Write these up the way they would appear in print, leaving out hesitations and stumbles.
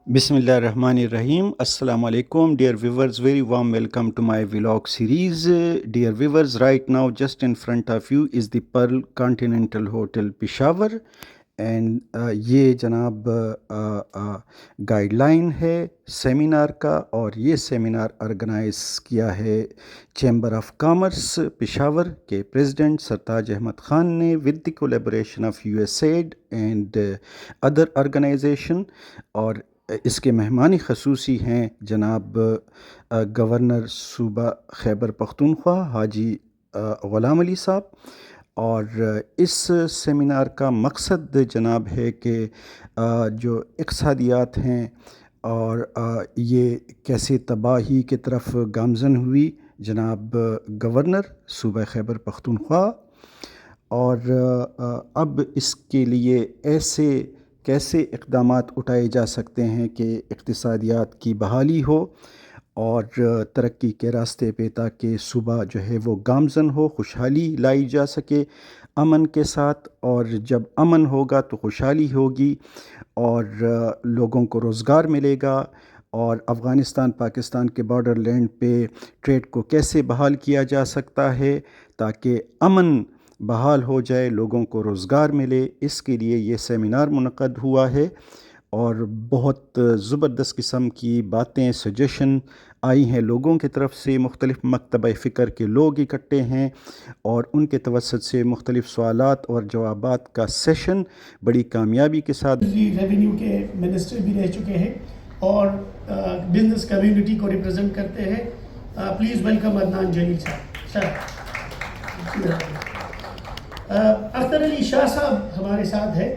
Bismillah ar-Rahman ar-Rahim. Assalamu alaikum, dear viewers. Very warm welcome to my vlog series. Dear viewers, right now just in front of you is the Pearl Continental Hotel Peshawar. And یہ جناب guide line ہے seminar کا، اور یہ seminar organise کیا ہے chamber of commerce Peshawar کے president سرتاج احمد خان نے with the collaboration of U S AID and other organization. اور اس کے مہمان خصوصی ہیں جناب گورنر صوبہ خیبر پختونخوا حاجی غلام علی صاحب. اور اس سیمینار کا مقصد جناب ہے کہ جو اقتصادیات ہیں اور یہ کیسے تباہی کی طرف گامزن ہوئی جناب گورنر صوبہ خیبر پختونخوا، اور اب اس کے لیے کیسے اقدامات اٹھائے جا سکتے ہیں کہ اقتصادیات کی بحالی ہو اور ترقی کے راستے پہ، تاکہ صوبہ جو ہے وہ گامزن ہو، خوشحالی لائی جا سکے امن کے ساتھ. اور جب امن ہوگا تو خوشحالی ہوگی اور لوگوں کو روزگار ملے گا. اور افغانستان پاکستان کے بارڈر لینڈ پہ ٹریڈ کو کیسے بحال کیا جا سکتا ہے تاکہ امن بحال ہو جائے، لوگوں کو روزگار ملے، اس کے لیے یہ سیمینار منعقد ہوا ہے. اور بہت زبردست قسم کی باتیں، سجیشن آئی ہیں لوگوں کی طرف سے، مختلف مکتبہ فکر کے لوگ اکٹھے ہیں اور ان کے توسط سے مختلف سوالات اور جوابات کا سیشن بڑی کامیابی کے ساتھ. ریونیو کے منسٹر بھی رہ چکے ہیں اور بزنس کمیونٹی کو ریپرزینٹ کرتے ہیں. پلیز ویلکم عدنان جلیل صاحب. سر اختر علی شاہ صاحب ہمارے ساتھ ہیں،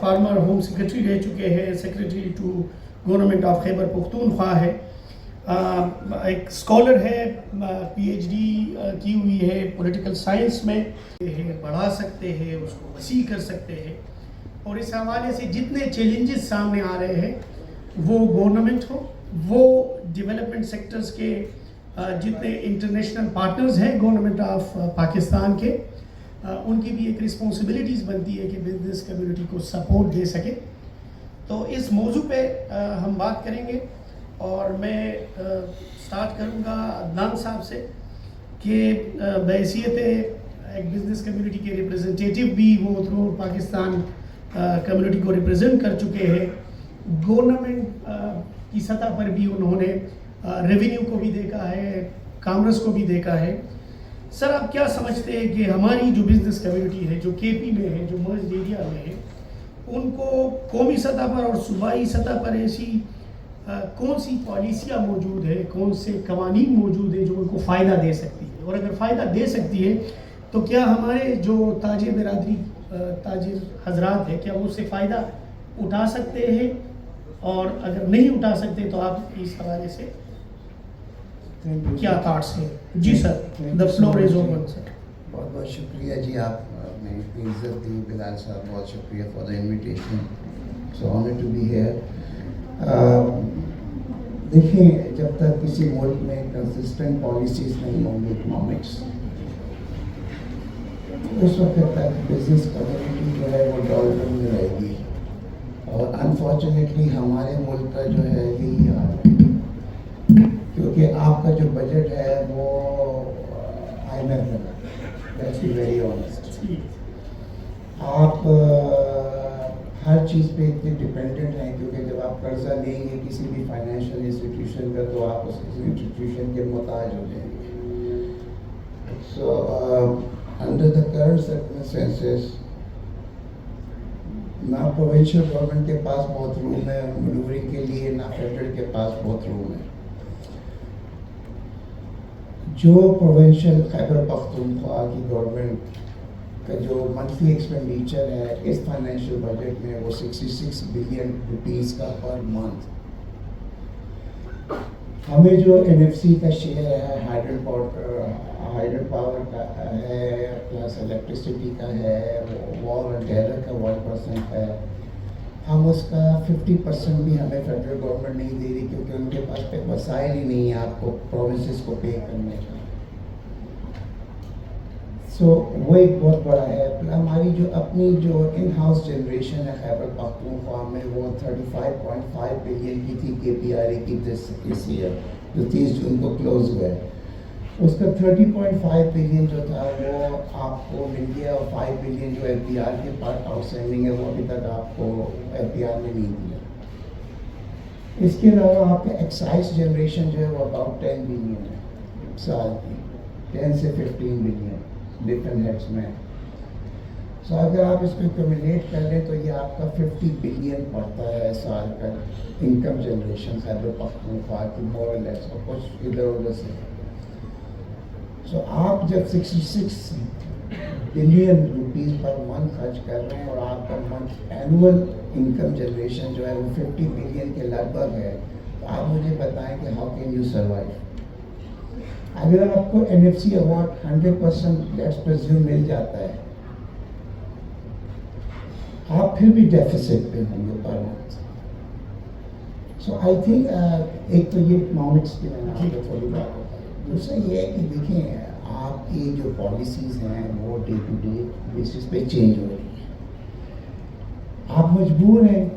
فارمر ہوم سیکرٹری رہ چکے ہیں، secretary to government of Khyber Pakhtunkhwa ہے، ایک اسکالر ہے، پی ایچ ڈی کی ہوئی ہے پولیٹیکل سائنس میں، بڑھا سکتے ہیں، اس کو وسیع کر سکتے ہیں. اور اس حوالے سے جتنے چیلنجز سامنے آ رہے ہیں، وہ گورنمنٹ ہو، وہ ڈیولپمنٹ سیکٹرز کے جتنے انٹرنیشنل پارٹنرز ہیں گورنمنٹ آف پاکستان کے، ان کی بھی ایک رسپانسبلٹیز بنتی ہے کہ بزنس کمیونٹی کو سپورٹ دے سکے. تو اس موضوع پہ ہم بات کریں گے، اور میں سٹارٹ کروں گا عدنان صاحب سے کہ بحیثیت ایک بزنس کمیونٹی کے ریپریزنٹیٹیو بھی وہ تھرو پاکستان کمیونٹی کو ریپرزینٹ کر چکے ہیں، گورنمنٹ کی سطح پر بھی انہوں نے ریونیو کو بھی دیکھا ہے، کامرس کو بھی دیکھا ہے. سر آپ کیا سمجھتے ہیں کہ ہماری جو بزنس کمیونٹی ہے، جو کے پی میں ہے، جو مرجڈ ایریا میں ہے، ان کو قومی سطح پر اور صوبائی سطح پر ایسی کون سی پالیسیاں موجود ہے، کون سے قوانین موجود ہیں جو ان کو فائدہ دے سکتی ہے؟ اور اگر فائدہ دے سکتی ہے تو کیا ہمارے جو تاجر برادری، تاجر حضرات ہیں، کیا وہ اس سے فائدہ اٹھا سکتے ہیں؟ اور اگر نہیں اٹھا سکتے تو آپ اس حوالے سے کیا تھاٹس ہیں؟ جی سر، the floor is open sir. بہت بہت شکریہ جی، آپ نے اتنی عزت دی بلال صاحب، بہت شکریہ for the invitation. So honour to be here. دیکھیں، جب تک کسی ملک میں کنسسٹنٹ پالیسیز نہیں ہوں گی اکنامکس، اس وقت تک بزنس کمیونٹی جو ہے وہ ڈیولپمنٹ میں رہے گی. اور انفارچونیٹلی ہمارے ملک کا جو ہے یہی حال ہے، کیونکہ آپ کا جو بجٹ ہے وہ IMF ہے. Let's be very honest. آپ ہر چیز پہ اتنے ڈپینڈنٹ ہیں، کیونکہ جب آپ قرضہ لیں گے کسی بھی فائنینشیل انسٹیٹیوشن کا تو آپ اس انسٹیٹیوشن کے محتاج ہو جائیں گے. So under the current circumstances نہ پروونشل گورنمنٹ کے پاس بہت روم ہے مینوورنگ کے لیے، نہ فیڈرل کے پاس بہت روم ہے. جو پروونشل خیبر پختونخوا کی گورنمنٹ کا جو منتھلی ایکسپینڈیچر ہے اس فائنینشیل بجٹ میں، وہ 66 بلین روپیز کا پر منتھ. ہمیں جو NFC کا شیئر ہے، ہائیڈرل پاور کا ہے، پلس الیکٹریسٹی کا ہے، وال اینڈ ٹیرر کا 1% ہے. ہم اس کا 50% بھی ہمیں فیڈرل گورنمنٹ نہیں دے رہی، کیونکہ ان کے پاس وسائل ہی نہیں ہے آپ کو پروونسز کو پے کرنے کا. سو وہ ایک بہت بڑا ہے. ہماری جو اپنی جو ان ہاؤس جنریشن ہے خیبر پختونخوا میں وہ 35.5 بلین کی تھی KPRA کی دس ایئر جو 30 جون کو کلوز ہوا ہے. اس کا 30.5 بلین جو تھا وہ آپ کو مل گیا اور 5 بلین جو FBR کے پاس آؤٹ اسٹینڈنگ ہے وہ ابھی تک آپ کو FBR میں نہیں دیا. اس کے علاوہ آپ کا ایکسائز جنریشن جو ہے وہ اباؤٹ 10 بلین ہے سال کی, 10 سے 15 بلین ڈفرنٹ ہیڈس میں. سو اگر آپ اس کو کمیولیٹ کر لیں تو یہ آپ کا 50 بلین پڑتا ہے سال کا انکم جنریشن خیبر پختونخوا کی مور اور لیس, اور کچھ ادھر ادھر سے. سو آپ جب 66 بلین روپیز پر منتھ خرچ کر رہے ہیں اور آپ کا منتھ اینول انکم جنریشن جو ہے وہ 50 بلین کے لگ بھگ ہے, تو آپ مجھے بتائیں کہ ہاؤ کین یو سروائیو. اگر آپ کو NFC ایوارڈ 100% لیٹس پرزیوم مل جاتا ہے, آپ پھر بھی ڈیفیسٹ پہ ہوں گے per month. So I think ایک تو یہ اکنامکس کی میں نے آپ کو تھوڑی بات بتائی. دوسرا یہ ہے کہ دیکھیں آپ کی جو پالیسیز ہیں وہ ڈے ٹو ڈے بیسس پہ چینج ہو رہی ہیں. آپ مجبور ہیں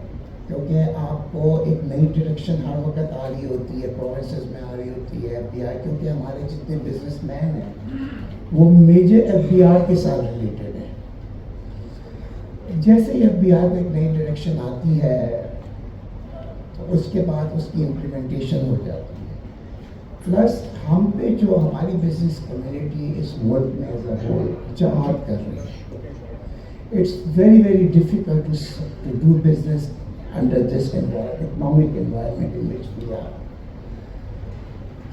کیونکہ آپ کو ایک نئی ڈائریکشن ہر وقت آ رہی ہوتی ہے, پروونسز میں آ رہی ہوتی ہے FBI, کیونکہ ہمارے جتنے بزنس مین ہیں وہ میجر FBR کے ساتھ ریلیٹڈ ہیں. جیسے ہی FBR کو ایک نئی ڈائریکشن آتی ہے تو اس کے بعد اس کی امپلیمنٹیشن ہو جاتی ہے. پلس ہم پہ جو ہماری بزنس کمیونٹی اس ملک میں ایز اے ہول جہاد کر رہی ہے. It's very very difficult to do business under this economic environment in which we are.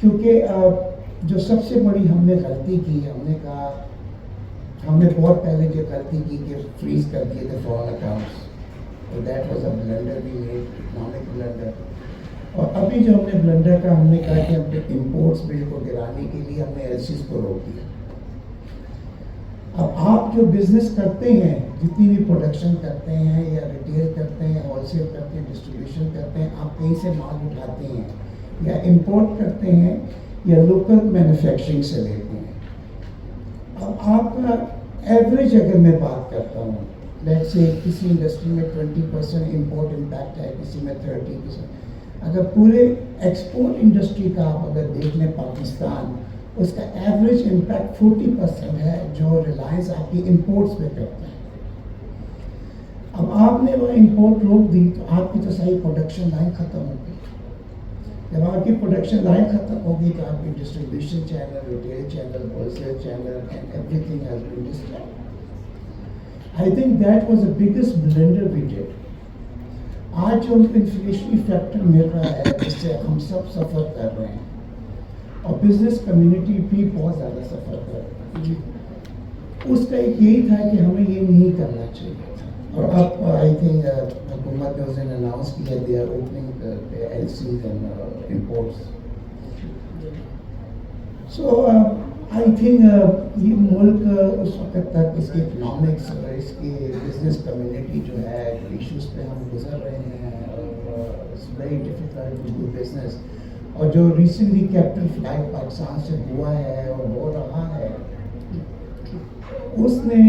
کیونکہ جو سب سے بڑی ہم نے غلطی کی, ہم نے کہا, ہم نے بہت پہلے جو غلطی کی کہ فریز کر دیے تھے فورن اکاؤنٹس, اور that was a blunder we made, economic blunder. اور ابھی جو ہم نے بلنڈر کا ہم نے کہا کہ ہم نے امپورٹس بل کو گرانے کے لیے ہم نے LCs کو روک دیا. اب آپ جو بزنس کرتے ہیں, جتنی بھی پروڈکشن کرتے ہیں یا ریٹیل کرتے ہیں, ہول سیل کرتے ہیں, ڈسٹریبیوشن کرتے ہیں, آپ کہیں سے مال اٹھاتے ہیں یا امپورٹ کرتے ہیں یا لوکل مینوفیکچرنگ سے لیتے ہیں. اب آپ کا ایوریج اگر میں بات کرتا ہوں, لیٹ سے کسی انڈسٹری میں 20% امپورٹ امپیکٹ ہے, کسی میں 30%. اگر پورے ایکسپورٹ انڈسٹری کا آپ اگر دیکھ لیں پاکستان, اس کا ایوریج امپیکٹ 40% ہے جو ریلائنس آپ کی امپورٹس پہ کرتا ہے. اب آپ نے وہ امپورٹ روک دی تو آپ کی تو ساری پروڈکشن لائن ختم ہو گئی. جب آپ کی پروڈکشن لائن ختم ہوگی تو آپ کی distribution channel, retail channel, wholesale channel and everything has been destroyed. I think that was the biggest blunder we did. آج جو ہم کو انفلیشنری فیکٹر مل رہا ہے جس سے ہم سب سفر کر رہے ہیں, اور بزنس کمیونٹی بھی بہت زیادہ سفر کر رہی ہے, اس کا ایک یہی تھا کہ ہمیں یہ نہیں کرنا چاہیے تھا. اور اب آئی تھنک حکومت نے اس دن اناؤنس کیا they are opening LCs and imports. So I think یہ ملک اس وقت تک اس کے اکنامکس اور اس کی بزنس کمیونٹی جو ہے ایشوز پہ ہم گزر رہے ہیں, اور it's very difficult to do business. اور جو ریسنٹلی کیپٹل فلائٹ پاکستان سے ہوا ہے اور ہو رہا ہے, اس نے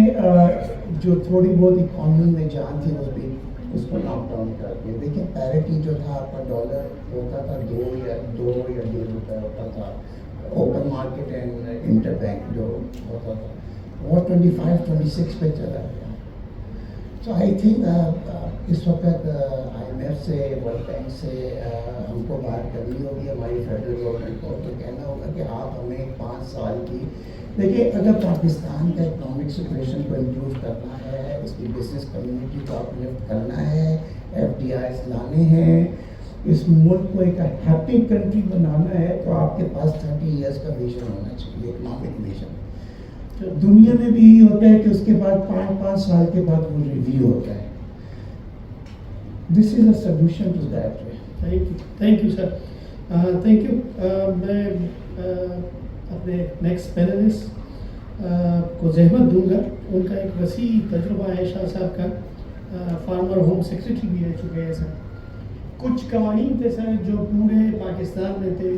جو تھوڑی بہت اکانومی میں جان تھی وہ بھی اس کو لاک ڈاؤن کر دیا. دیکھیں پیرٹی جو تھا آپ کا ڈالر ہوتا تھا 2 یا 1.5 روپے ہوتا تھا, open market and interbank جو ہوتا تھا وہ 25-26 پہ چلا گیا. سو آئی تھنک اس وقت IMF سے, ورلڈ بینک سے ہم کو بات کرنی ہوگی, ہماری فیڈرل گورنمنٹ کو, تو کہنا ہوگا کہ آپ ہمیں 5 سال کی, دیکھیے اگر پاکستان کا اکنامک سچویشن کو امپروو کرنا ہے, اس کی بزنس کمیونٹی کو اپلفٹ کرنا ہے, FDIs لانے ہیں, اس ملک کو ایک ہیپی کنٹری بنانا ہے, تو آپ کے پاس 30 ایئرس کا ویژن ہونا چاہیے, اکنامک ویژن. دنیا میں بھی یہی ہوتا ہے کہ اس کے بعد 5 سال کے بعد وہ ریویو ہوتا ہے. This is a solution to that. Thank you sir, thank you. میں اپنے نیکسٹ پینلسٹ کو زحمت دوں گا. ان کا ایک وسیع تجربہ ہے, شاہ صاحب کا فارمر ہوم سیکریٹری بھی رہ چکے ہیں سر. کچھ قوانین تھے سر جو پورے پاکستان میں تھے,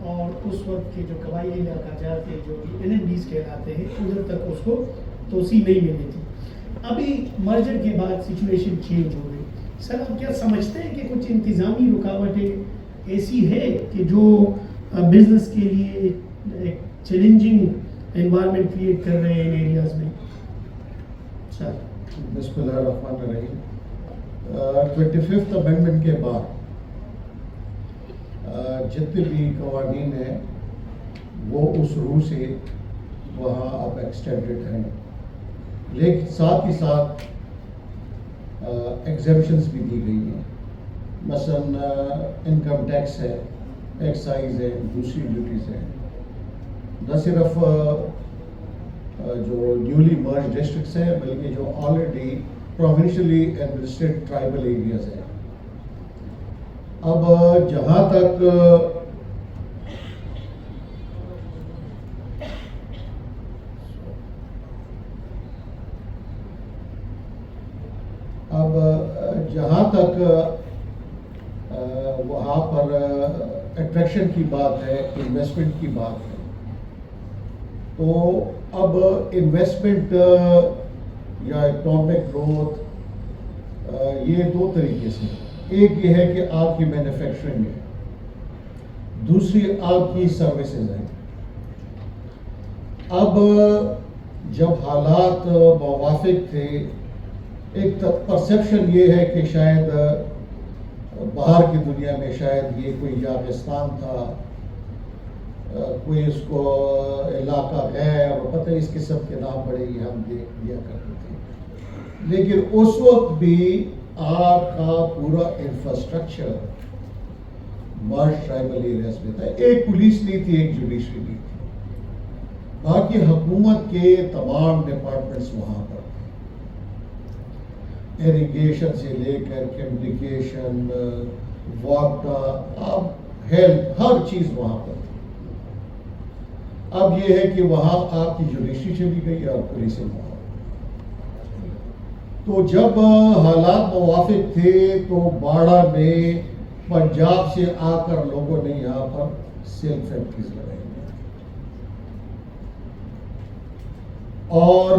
اور اس وقت کے جو قبائلی علاقہ جات کے جو NMDs کہلاتے ہیں ادھر تک اس کو توسیع نہیں ملی تھی. ابھی مرجر کے بعد سچویشن چینج ہو گئی. سر آپ کیا سمجھتے ہیں کہ کچھ انتظامی رکاوٹیں ایسی ہے کہ جو بزنس کے لیے ایک چیلنجنگ انوائرمنٹ کریٹ کر رہے ہیں ان ایریاز میں؟ سر بسم اللہ الرحمن الرحیم. 25th امینڈمنٹ کے بعد جتنے بھی قوانین ہیں وہ اس روح سے وہاں اب ایکسٹینڈڈ ہیں، لیکن ساتھ ہی ساتھ ایگزیمپشنز بھی دی گئی ہیں. مثلاً انکم ٹیکس ہے، ایکسائز ہے، دوسری ڈیوٹیز ہیں. نہ صرف جو نیولی مرج ڈسٹرکٹس ہیں بلکہ جو already provincially administrate tribal areas ہیں. اب جہاں تک وہاں پر اٹریکشن کی بات ہے، انویسٹمنٹ کی بات ہے، تو اب انویسٹمنٹ یا اکنامک گروتھ یہ دو طریقے سے. ایک یہ ہے کہ آپ کی مینوفیکچرنگ ہے، دوسری آپ کی سروسز ہیں. اب جب حالات موافق تھے، ایک پرسیپشن یہ ہے کہ شاید باہر کی دنیا میں شاید یہ کوئی یاغستان تھا، کوئی اس کو علاقہ ہے اور پتہ اس قسم کے نام بڑے ہی ہم دیکھ لیا کرتے تھے. لیکن اس وقت بھی آپ کا پورا انفراسٹرکچر مرج ٹرائبل ایریاز میں تھا. ایک پولیس نہیں تھی، ایک جوڈیشری نہیں تھی، باقی حکومت کے تمام ڈپارٹمنٹس وہاں پر، ایریگیشن سے لے کر کمیونیکیشن، واٹر، اب ہیلتھ، ہر چیز وہاں پر. اب یہ ہے کہ وہاں آپ کی جوڈیشری چلی گئی اور پولیس وہاں. تو جب حالات موافق تھے تو باڑہ میں پنجاب سے آ کر لوگوں نے یہاں پر سلک فیکٹریز لگائی اور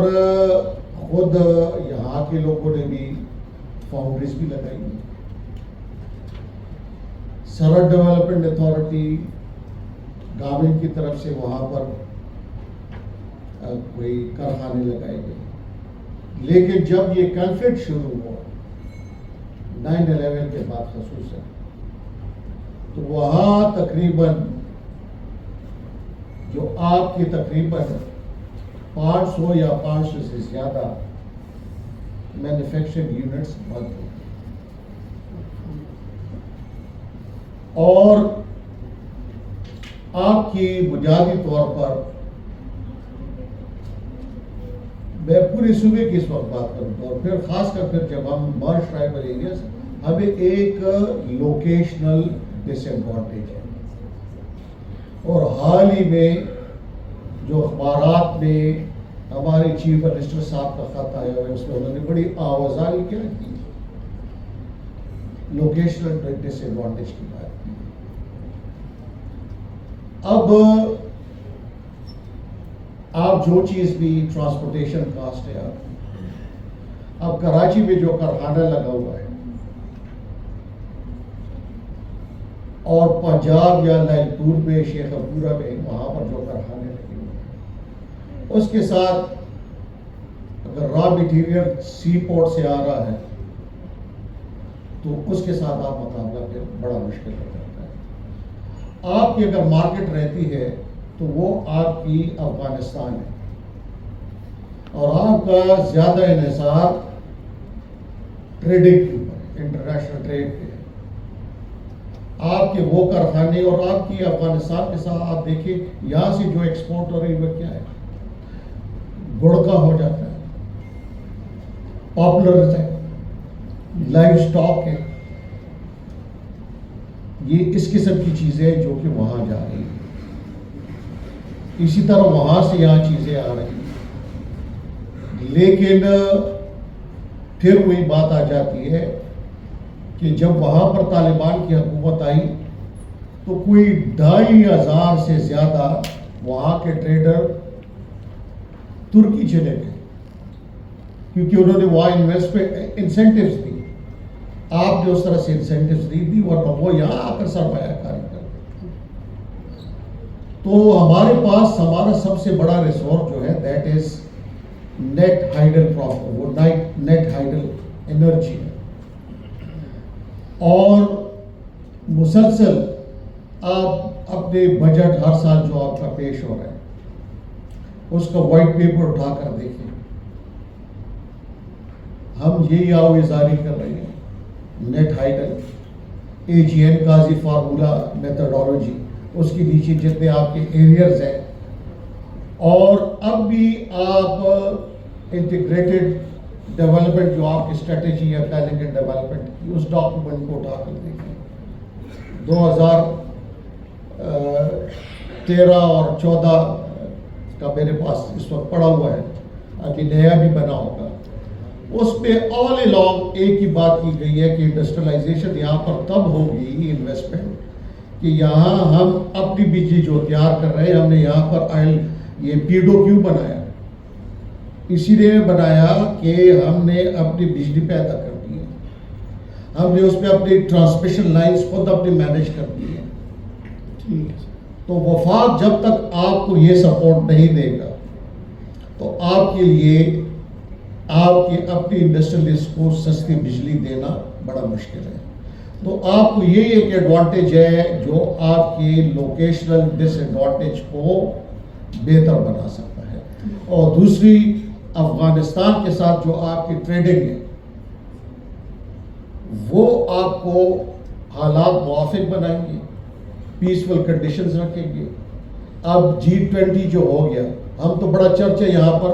خود یہاں کے لوگوں نے بھی فاؤنڈریز بھی لگائی. سرحد ڈیولپمنٹ اتھارٹی گورنمنٹ کی طرف سے وہاں پر کوئی کارخانے لگائے گئے. لیکن جب یہ کنفلکٹ شروع ہوا 9/11 کے بعد خصوصاً، تو وہاں تقریباً جو آپ کی تقریباً 500 یا 500 سے زیادہ مینوفیکچرنگ یونٹس بند ہوئے. اور آپ کی بنیادی طور پر میں پورے صوبے کی اس وقت بات کروں گا، اور پھر خاص کر پھر جب ہم مرج ٹرائبل ایریاز، ہمیں ایک لوکیشنل ڈس ایڈوانٹیج ہے. اور حال ہی میں جو اخبارات میں ہمارے چیف منسٹر صاحب کا خط آیا ہوا ہے، اس میں انہوں نے بڑی آوازاری کیا کی، لوکیشنل ڈس ایڈوانٹیج کی بات کی. اب آپ جو چیز بھی ٹرانسپورٹیشن کاسٹ ہے، اب کراچی میں جو کارخانہ لگا ہوا ہے اور پنجاب یا لائل پور میں، شیخ پورہ میں، وہاں پر جو کارخانے لگے ہوئے ہیں، اس کے ساتھ اگر را مٹیریل سی پورٹ سے آ رہا ہے تو اس کے ساتھ آپ مقابلہ پھر بڑا مشکل ہو جاتا ہے. آپ کی اگر مارکیٹ رہتی ہے تو وہ آپ کی افغانستان ہے، اور آپ کا زیادہ انحصار ٹریڈنگ کے اوپر، انٹرنیشنل ٹریڈ پہ ہے. آپ کے وہ کارخانے اور آپ کی افغانستان کے ساتھ آپ دیکھیں یہاں سے جو ایکسپورٹ ہو رہی ہے وہ کیا ہے، گڑ کا ہو جاتا ہے، پاپولر ہے، لائف سٹاک ہے. یہ اس قسم کی چیزیں جو کہ وہاں جا رہی ہیں. اسی طرح وہاں سے یہاں چیزیں آ رہی ہیں. لیکن پھر وہی بات آ جاتی ہے کہ جب وہاں پر طالبان کی حکومت آئی تو کوئی 2500 سے زیادہ وہاں کے ٹریڈر ترکی چلے گئے، کیونکہ انہوں نے وہاں انویسٹمنٹ انسینٹیوز دی. آپ نے اس طرح سے انسینٹیوز نہیں دی، ورنہ وہ یہاں آ کر سرمایہ کاری کرتے. تو ہمارے پاس ہمارا سب سے بڑا ریسورس جو ہے that is net hydel profit, وہ نیٹ ہائیڈل انرجی ہے. اور مسلسل آپ اپنے بجٹ ہر سال جو آپ کا پیش ہو رہا ہے اس کا وائٹ پیپر اٹھا کر دیکھیں. ہم یہی آویزاری کر رہے ہیں نیٹ ہائیڈل AGN قاضی فارمولا میتھڈالوجی، اس کے نیچے جتنے آپ کے ایریاز ہیں. اور اب بھی آپ انٹیگریٹڈ ڈیولپمنٹ جو آپ کی اسٹریٹجی ہے پلاننگ اینڈ ڈیولپمنٹ کی، اس ڈاکومنٹ کو اٹھا کر دیکھیں. 2013 اور 14 کا میرے پاس اس وقت پڑا ہوا ہے، ابھی نیا بھی بنا ہوگا. اس پہ آل along ایک ہی بات کی گئی ہے کہ انڈسٹریلائزیشن یہاں پر تب ہوگی انویسٹمنٹ کہ یہاں ہم اپنی بجلی جو تیار کر رہے ہیں، ہم نے یہاں پر یہ پیڈو کیوں بنایا، اسی لیے بنایا کہ ہم نے اپنی بجلی پیدا کر دی ہے، ہم نے اس پہ اپنی ٹرانسمیشن لائنز خود اپنی مینیج کر دی ہے. تو وفاق جب تک آپ کو یہ سپورٹ نہیں دے گا تو آپ کے لیے آپ کے اپنی انڈسٹریلسٹ کو سستی بجلی دینا بڑا مشکل ہے. تو آپ کو یہ ایک ایڈوانٹیج ہے جو آپ کے لوکیشنل ڈس ایڈوانٹیج کو بہتر بنا سکتا ہے. اور دوسری، افغانستان کے ساتھ جو آپ کی ٹریڈنگ ہے وہ آپ کو حالات موافق بنائیں گے، پیسفل کنڈیشنز رکھیں گے. اب G20 جو ہو گیا، ہم تو بڑا چرچا یہاں پر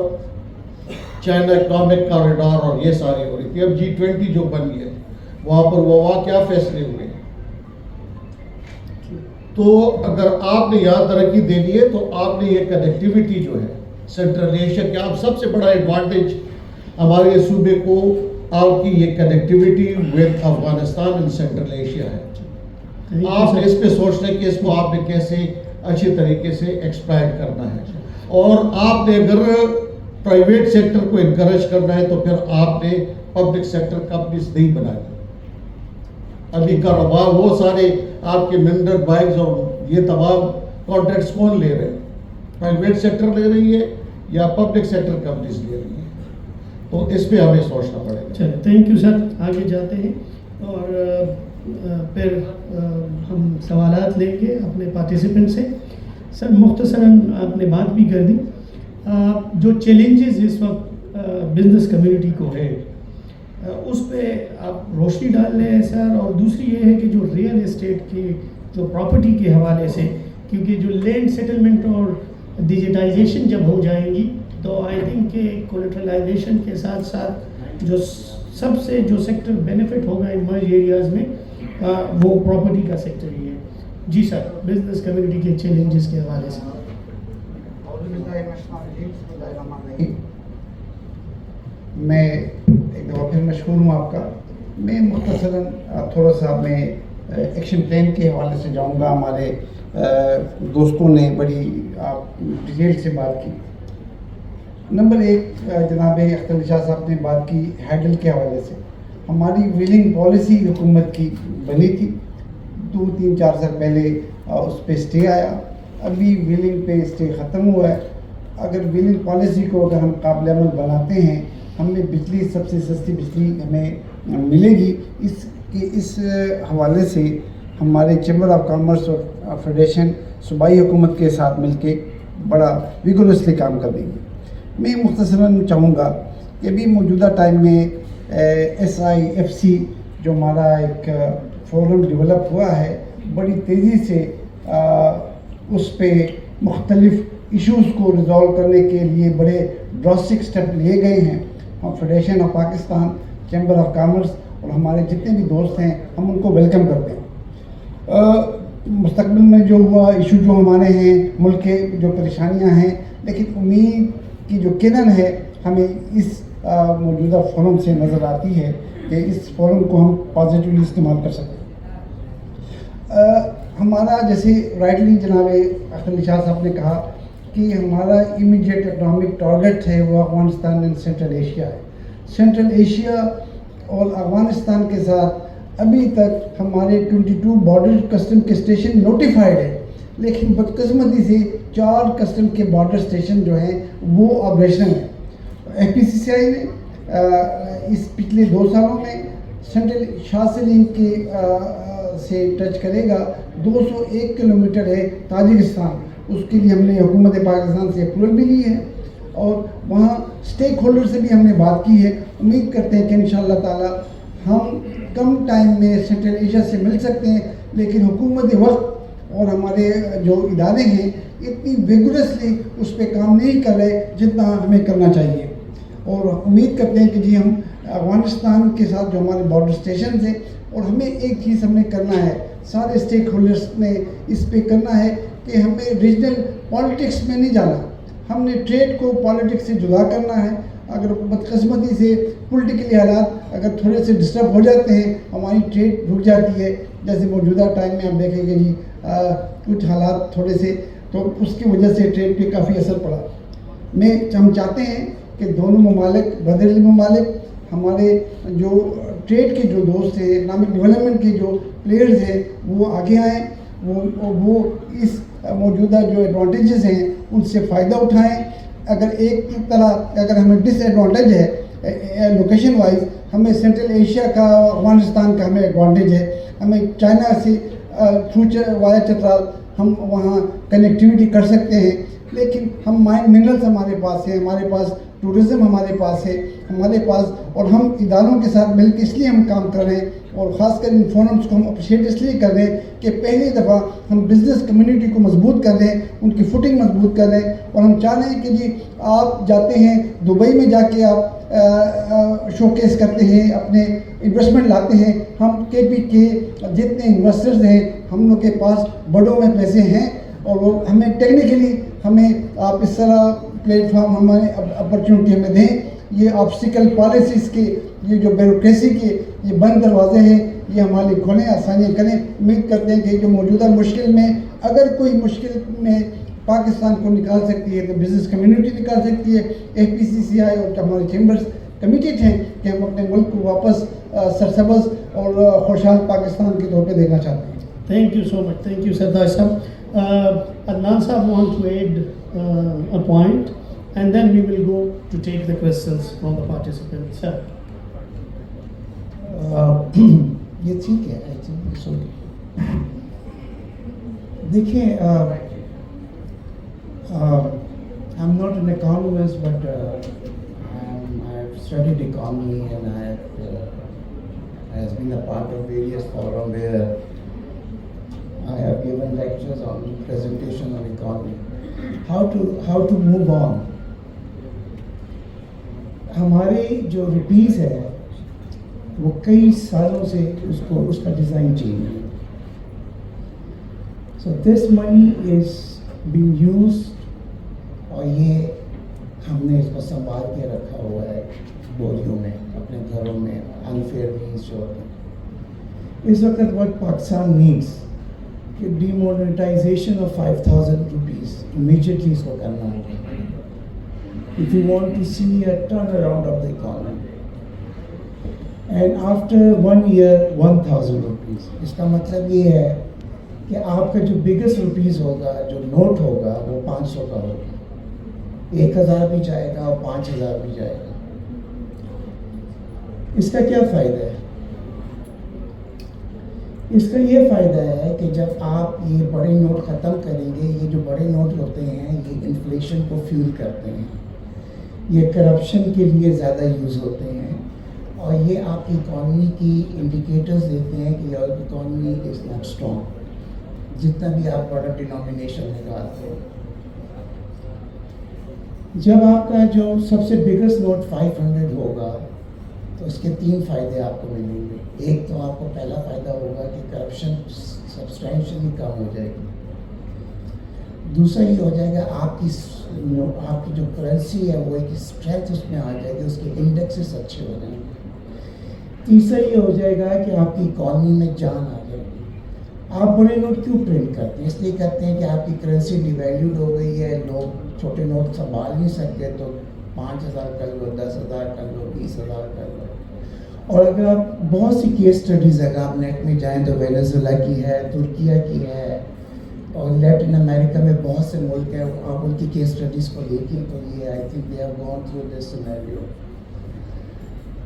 چائنا اکنامک کاریڈور اور یہ ساری ہو رہی تھی. اب G20 جو بن گیا وہاں پر وہاں کیا فیصلے ہوئے. تو اگر آپ نے یہاں ترقی دینی ہے تو آپ نے یہ کنیکٹیوٹی جو ہے سینٹرل ایشیا کے، آپ سب سے بڑا ایڈوانٹیج ہمارے صوبے کو آپ کی یہ connectivity with Afghanistan and central Asia ہے. آپ نے اس پہ سوچنا ہے کہ اس کو آپ نے کیسے اچھے طریقے سے ایکسپلائٹ کرنا ہے. اور آپ نے اگر پرائیویٹ سیکٹر کو انکریج کرنا ہے تو پھر آپ نے پبلک سیکٹر کمپنیز نہیں بنانی. ابھی کاروبار وہ سارے آپ کے منڈر بائنگز اور یہ تمام کانٹریکٹس کون لے رہے ہیں؟ پرائیویٹ سیکٹر لے رہی ہے یا پبلک سیکٹر کمپنیز لے رہی ہیں؟ تو اس پہ ہمیں سوچنا پڑے گا. چلیں، تھینک یو سر. آگے جاتے ہیں اور پھر ہم سوالات لیں گے اپنے پارٹیسپینٹ سے. سر مختصراً آپ نے بات بھی کر دی، جو چیلنجز اس وقت بزنس کمیونٹی کو ہے اس پہ آپ روشنی ڈال رہے ہیں سر. اور دوسری یہ ہے کہ جو ریئل اسٹیٹ کے جو پراپرٹی کے حوالے سے، کیونکہ جو لینڈ سیٹلمنٹ اور ڈیجیٹائزیشن جب ہو جائیں گی تو آئی تھنک کہ کولیٹرلائزیشن کے ساتھ ساتھ جو سب سے جو سیکٹر بینیفٹ ہوگا ایمرج ایریاز میں وہ پراپرٹی کا سیکٹر ہی ہے. جی سر، بزنس کمیونٹی کے چیلنجز کے حوالے سے. میں ایک دفعہ پھر مشکور ہوں آپ کا. میں مختصراً تھوڑا سا میں ایکشن پلان کے حوالے سے جاؤں گا. ہمارے دوستوں نے بڑی ڈیٹیل سے بات کی. نمبر 1 جناب اختر علی شاہ صاحب نے بات کی ہیڈل کے حوالے سے. ہماری ویلنگ پالیسی حکومت کی بنی تھی 2-3-4 سال پہلے، اس پہ اسٹے آیا. ابھی ویلنگ پہ اسٹے ختم ہوا ہے. اگر ویلنگ پالیسی کو اگر ہم قابل عمل بناتے ہیں، ہمیں بجلی سب سے سستی بجلی ہمیں ملے گی. اس حوالے سے ہمارے چیمبر آف کامرس اور فیڈریشن صوبائی حکومت کے ساتھ مل کے بڑا ویگولسلی کام کر دیں گے. میں مختصراً چاہوں گا کہ ابھی موجودہ ٹائم میں SIFC جو ہمارا ایک فورم ڈیولپ ہوا ہے، بڑی تیزی سے اس پہ مختلف ایشوز کو ریزالو کرنے کے لیے بڑے ڈراسٹک اسٹیپ لیے گئے ہیں. ہم federation of Pakistan, chamber of commerce اور ہمارے جتنے بھی دوست ہیں ہم ان کو ویلکم کرتے ہیں. مستقبل میں جو ہوا ایشو جو ہمارے ہیں، ملک کے جو پریشانیاں ہیں، لیکن امید کی جو کرن ہے ہمیں اس موجودہ فورم سے نظر آتی ہے کہ اس فورم کو ہم پازیٹیولی استعمال کر سکتے ہیں. ہمارا جیسے رائٹلی جناب اختر علی شاہ صاحب نے کہا کہ ہمارا امیڈیٹ اکنامک ٹارگٹ ہے وہ افغانستان اینڈ سینٹرل ایشیا ہے. سینٹرل ایشیا اور افغانستان کے ساتھ ابھی تک ہمارے 22 بارڈر کسٹم کے اسٹیشن نوٹیفائڈ ہے، لیکن بدقسمتی سے 4 کسٹم کے بارڈر اسٹیشن جو ہیں وہ آپریشنل ہیں. ایف پی سی سی آئی نے اس پچھلے 2 سالوں میں سینٹرل شاہ سلیم کے سے ٹچ کرے گا 201 کلومیٹر ہے تاجکستان. اس کے لیے ہم نے حکومت پاکستان سے اپروول بھی لی ہے اور وہاں اسٹیک ہولڈر سے بھی ہم نے بات کی ہے. امید کرتے ہیں کہ انشاءاللہ تعالی ہم کم ٹائم میں سینٹرل ایشیا سے مل سکتے ہیں، لیکن حکومت وقت اور ہمارے جو ادارے ہیں اتنی ویگورسلی اس پہ کام نہیں کر رہے جتنا ہمیں کرنا چاہیے. اور امید کرتے ہیں کہ جی ہم افغانستان کے ساتھ جو ہمارے بارڈر اسٹیشنز ہیں، اور ہمیں ایک چیز ہم نے کرنا ہے، سارے اسٹیک ہولڈرس نے اس پہ کرنا ہے کہ ہمیں ریجنل پالیٹکس میں نہیں جانا. ہم نے ٹریڈ کو پالیٹکس سے جدا کرنا ہے. اگر بدقسمتی سے پولیٹیکلی حالات اگر تھوڑے سے ڈسٹرب ہو جاتے ہیں، ہماری ٹریڈ رک جاتی ہے. جیسے موجودہ ٹائم میں ہم دیکھیں گے جی کچھ حالات تھوڑے سے، تو اس کی وجہ سے ٹریڈ پہ کافی اثر پڑا. ہم چاہتے ہیں کہ دونوں ممالک، بدرلی ممالک، ہمارے جو ٹریڈ کے جو دوست ہیں، اکنامک ڈیولپمنٹ کے جو پلیئرز ہیں، وہ آگے آئیں، وہ اس موجودہ جو ایڈوانٹیجز ہیں ان سے فائدہ اٹھائیں. اگر ایک طرح اگر ہمیں ڈس ایڈوانٹیج ہے لوکیشن وائز، ہمیں سینٹرل ایشیا کا، افغانستان کا ہمیں ایڈوانٹیج ہے. ہمیں چائنا سے تھرو وایا چترال ہم وہاں کنیکٹیوٹی کر سکتے ہیں، لیکن ہم مائن منرلز ہمارے پاس ہیں، ہمارے پاس ٹورزم ہمارے پاس ہے، ہمارے پاس، اور ہم اداروں کے ساتھ مل کے اس لیے ہم کام کر رہے ہیں، اور خاص کر ان فورمز کو ہم اپریشیٹ اس لیے کر رہے ہیں کہ پہلی دفعہ ہم بزنس کمیونٹی کو مضبوط کر رہے ہیں، ان کی فوٹنگ مضبوط کر رہے ہیں. اور ہم چاہ رہے ہیں کہ جی آپ جاتے ہیں دبئی میں، جا کے آپ شوکیس کرتے ہیں، اپنے انویسٹمنٹ لاتے ہیں. ہم کے پی کے جتنے انویسٹرز ہیں ہم لوگ کے پاس بڑوں میں پیسے ہیں، اور وہ ہمیں ٹیکنیکلی ہمیں آپ اس طرح پلیٹ فارم ہمیں اپرچونٹی ہمیں دیں. یہ آبسٹیکل پالیسیز کے، یہ جو بیوروکریسی کے یہ بند دروازے ہیں، یہ ہمارے لیے کھولیں، آسانیاں کریں. امید کرتے ہیں کہ جو موجودہ مشکل میں اگر کوئی مشکل میں پاکستان کو نکال سکتی ہے تو بزنس کمیونٹی نکال سکتی ہے. ایف پی سی سی آئی اور ہمارے چیمبرز کمیٹیڈ ہیں کہ ہم اپنے ملک کو واپس سرسبز اور خوشحال پاکستان کے طور پہ دیکھنا چاہتے ہیں. Thank you so much. Thank you, Sardar Sahab. Adnan Sahab want to add a point, and then we will go to take the questions from the participants. Sir. یہ ٹھیک ہے. دیکھیں I'm not an economist, but I've studied economy, and I've been a part of various forums where I have given lectures on presentation on economy. How to move on. ہمارے جو rupees ہے وہ کئی سالوں سے اس کا ڈیزائن چینج ہے. So this money is being used, اور یہ ہم نے اس کو سنبھال کے رکھا ہوا ہے بوریوں میں اپنے گھروں میں. انفیئر مینس جو اس وقت what پاکستان نیڈس کہ demonetization of 5,000 rupees immediately اس کو کرنا ہوگا. If you want to see a turnaround of the economy, and after 1 year 1,000 rupees. اس کا مطلب یہ ہے کہ آپ کا جو بگیسٹ روپیز ہوگا، جو نوٹ ہوگا، وہ 500 کا ہوگا. 1,000 بھی جائے گا اور 5,000 بھی جائے گا. اس کا کیا فائدہ ہے؟ اس کا یہ فائدہ ہے کہ جب آپ یہ بڑے نوٹ ختم کریں گے، یہ جو بڑے نوٹ ہوتے ہیں یہ انفلیشن کو فیول کرتے ہیں، یہ کرپشن کے لیے زیادہ یوز ہوتے ہیں، اور یہ آپ کی اکانومی کی انڈیکیٹرز دیتے ہیں کہ your economy is not strong. جتنا بھی آپ بڑا ڈینومینیشن نکالتے ہیں، جب آپ کا جو سب سے بگیسٹ نوٹ 500 ہوگا تو اس کے 3 فائدے آپ کو ملیں گے. ایک تو آپ کو پہلا فائدہ ہوگا کہ کرپشن سبسٹینشلی کم ہو جائے گی. دوسرا یہ ہو جائے گا آپ کی جو کرنسی ہے وہ ایک اسٹرینتھ اس میں آ جائے گی، اس کے انڈیکسز اچھے ہو جائیں گے. تیسرا یہ ہو جائے گا کہ آپ کی اکانومی میں جان آ جائے گی. آپ بڑے نوٹ کیوں پرنٹ کرتے ہیں؟ اس لیے کرتے ہیں کہ آپ کی کرنسی ڈیویلیوڈ ہو گئی ہے، لوگ چھوٹے نوٹ سنبھال نہیں سکتے، تو 5,000 کر لو، 10,000 کر لو، 20,000 کر لو. اور اگر آپ بہت سی کیس اسٹڈیز اگر آپ نیٹ میں جائیں تو وینیزویلا کی ہے، ترکیہ کی ہے، اور لیٹن امریکہ میں بہت سے ملک ہیں، آپ ان کی کیس اسٹڈیز کو دیکھیں تو یہ I think they have gone through this scenario.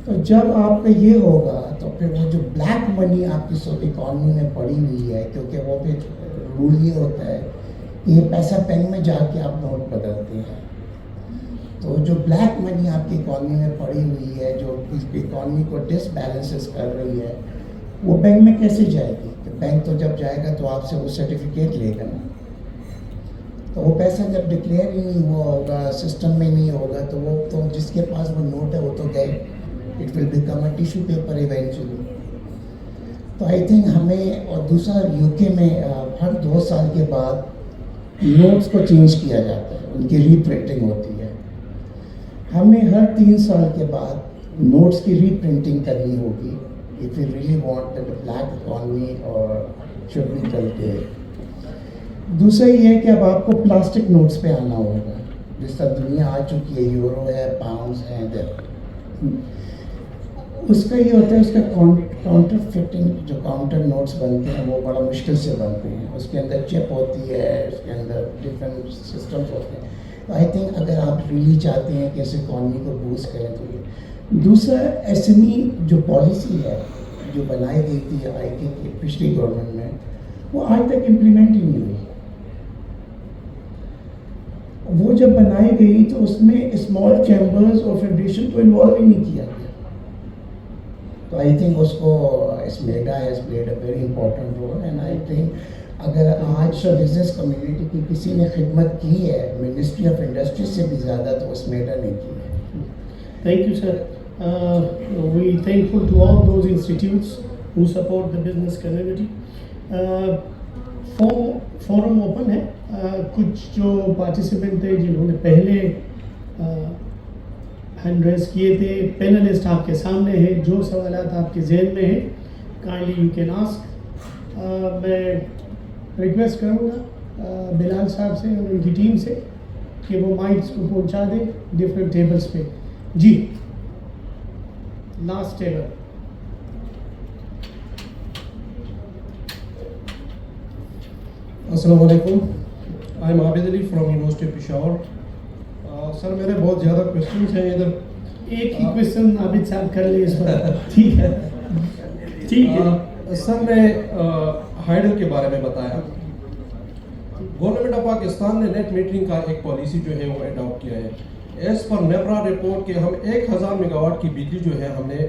تو جب آپ کا یہ ہوگا تو پھر وہ جو بلیک منی آپ کی اکانومی میں پڑی ہوئی ہے، کیونکہ وہ پھر رول یہ ہوتا ہے کہ یہ پیسہ پین میں جا کے آپ نوٹ بدلتے ہیں، تو جو بلیک منی آپ کی اکانومی میں پڑی ہوئی ہے، جو اکانومی کو ڈس بیلنسز کر رہی ہے، وہ بینک میں کیسے جائے گی؟ کہ بینک تو جب جائے گا تو آپ سے وہ سرٹیفکیٹ لے گا نا، تو وہ پیسہ جب ڈکلیئر ہی نہیں ہوا ہوگا، سسٹم میں نہیں ہوگا، تو وہ تو جس کے پاس وہ نوٹ ہے وہ تو گئے، it will become a tissue paper eventually. تو آئی تھنک ہمیں، اور دوسرا یو کے میں ہر 2 سال کے بعد نوٹس کو چینج کیا جاتا ہے، ان کی ری پرنٹنگ ہوتی ہے. ہمیں ہر 3 سال کے بعد نوٹس کی ری پرنٹنگ کرنی ہوگی if you really want that the black economy or should be cultivated. دوسرا یہ ہے کہ اب آپ کو پلاسٹک نوٹس پہ آنا ہوگا، جس طرح دنیا آ چکی ہے، یورو ہے، پاؤنڈز ہیں ادھر. اس کا یہ ہوتا ہے، اس کا کاؤنٹر فٹنگ جو کاؤنٹر نوٹس بنتے ہیں وہ بڑا مشکل سے بنتے ہیں، اس کے اندر چپ ہوتی ہے، اس کے اندر ڈفرینٹ سسٹمس ہوتے ہیں. تو آئی تھنک اگر آپ ریلی چاہتے ہیں کہ اس اکانومی کو بوسٹ کریں تو یہ. دوسرا ایس ایم ای جو پالیسی ہے جو بنائی گئی تھی آئی تھنک کہ پچھلی گورنمنٹ میں، وہ آج تک امپلیمنٹ ہی نہیں ہوئی. وہ جب بنائی گئی تو اس میں اسمال چیمبرز اور فیڈریشن کو انوالو ہی نہیں کیا گیا. تو آئی تھنک اس کو SMEDA has played a very important role. And I think اگر آج بزنس کمیونٹی کی کسی نے خدمت کی ہے منسٹری آف انڈسٹری سے بھی زیادہ تو اسمیڈا نے کی ہے. Thank you, sir. We thankful to all those institutes who support the business community. Forum open ہے. کچھ جو پارٹیسپینٹ تھے جنہوں نے پہلے ہینڈ ریز کیے تھے، پینلسٹ آپ کے سامنے ہیں، جو سوالات آپ کے ذہن میں ہیں کائنڈلی یو کین آسک. میں ریکویسٹ کروں گا بلال صاحب سے اور ان کی ٹیم سے کہ وہ مائکس کو پہنچا دیں ڈفرینٹ ٹیبلز پہ. جی لاسٹ ٹیبل. السلام علیکم. I am Abid Ali from university Peshawar. Sir میرے بہت زیادہ کوشچنس ہیں ادھر. ایک ہی کوشچن عابد صاحب کر لیں اس پر. ٹھیک ہے ٹھیک ہے. سر نے ہائیڈل کے بارے میں بتایا. گورنمنٹ آف پاکستان نے نیٹ میٹرنگ کا ایک پالیسی جو ہے وہ اڈاپٹ کیا ہے. ایز پر نیپرا رپورٹ کے ہم 1000 میگا واٹ کی بجلی جو ہے ہم نے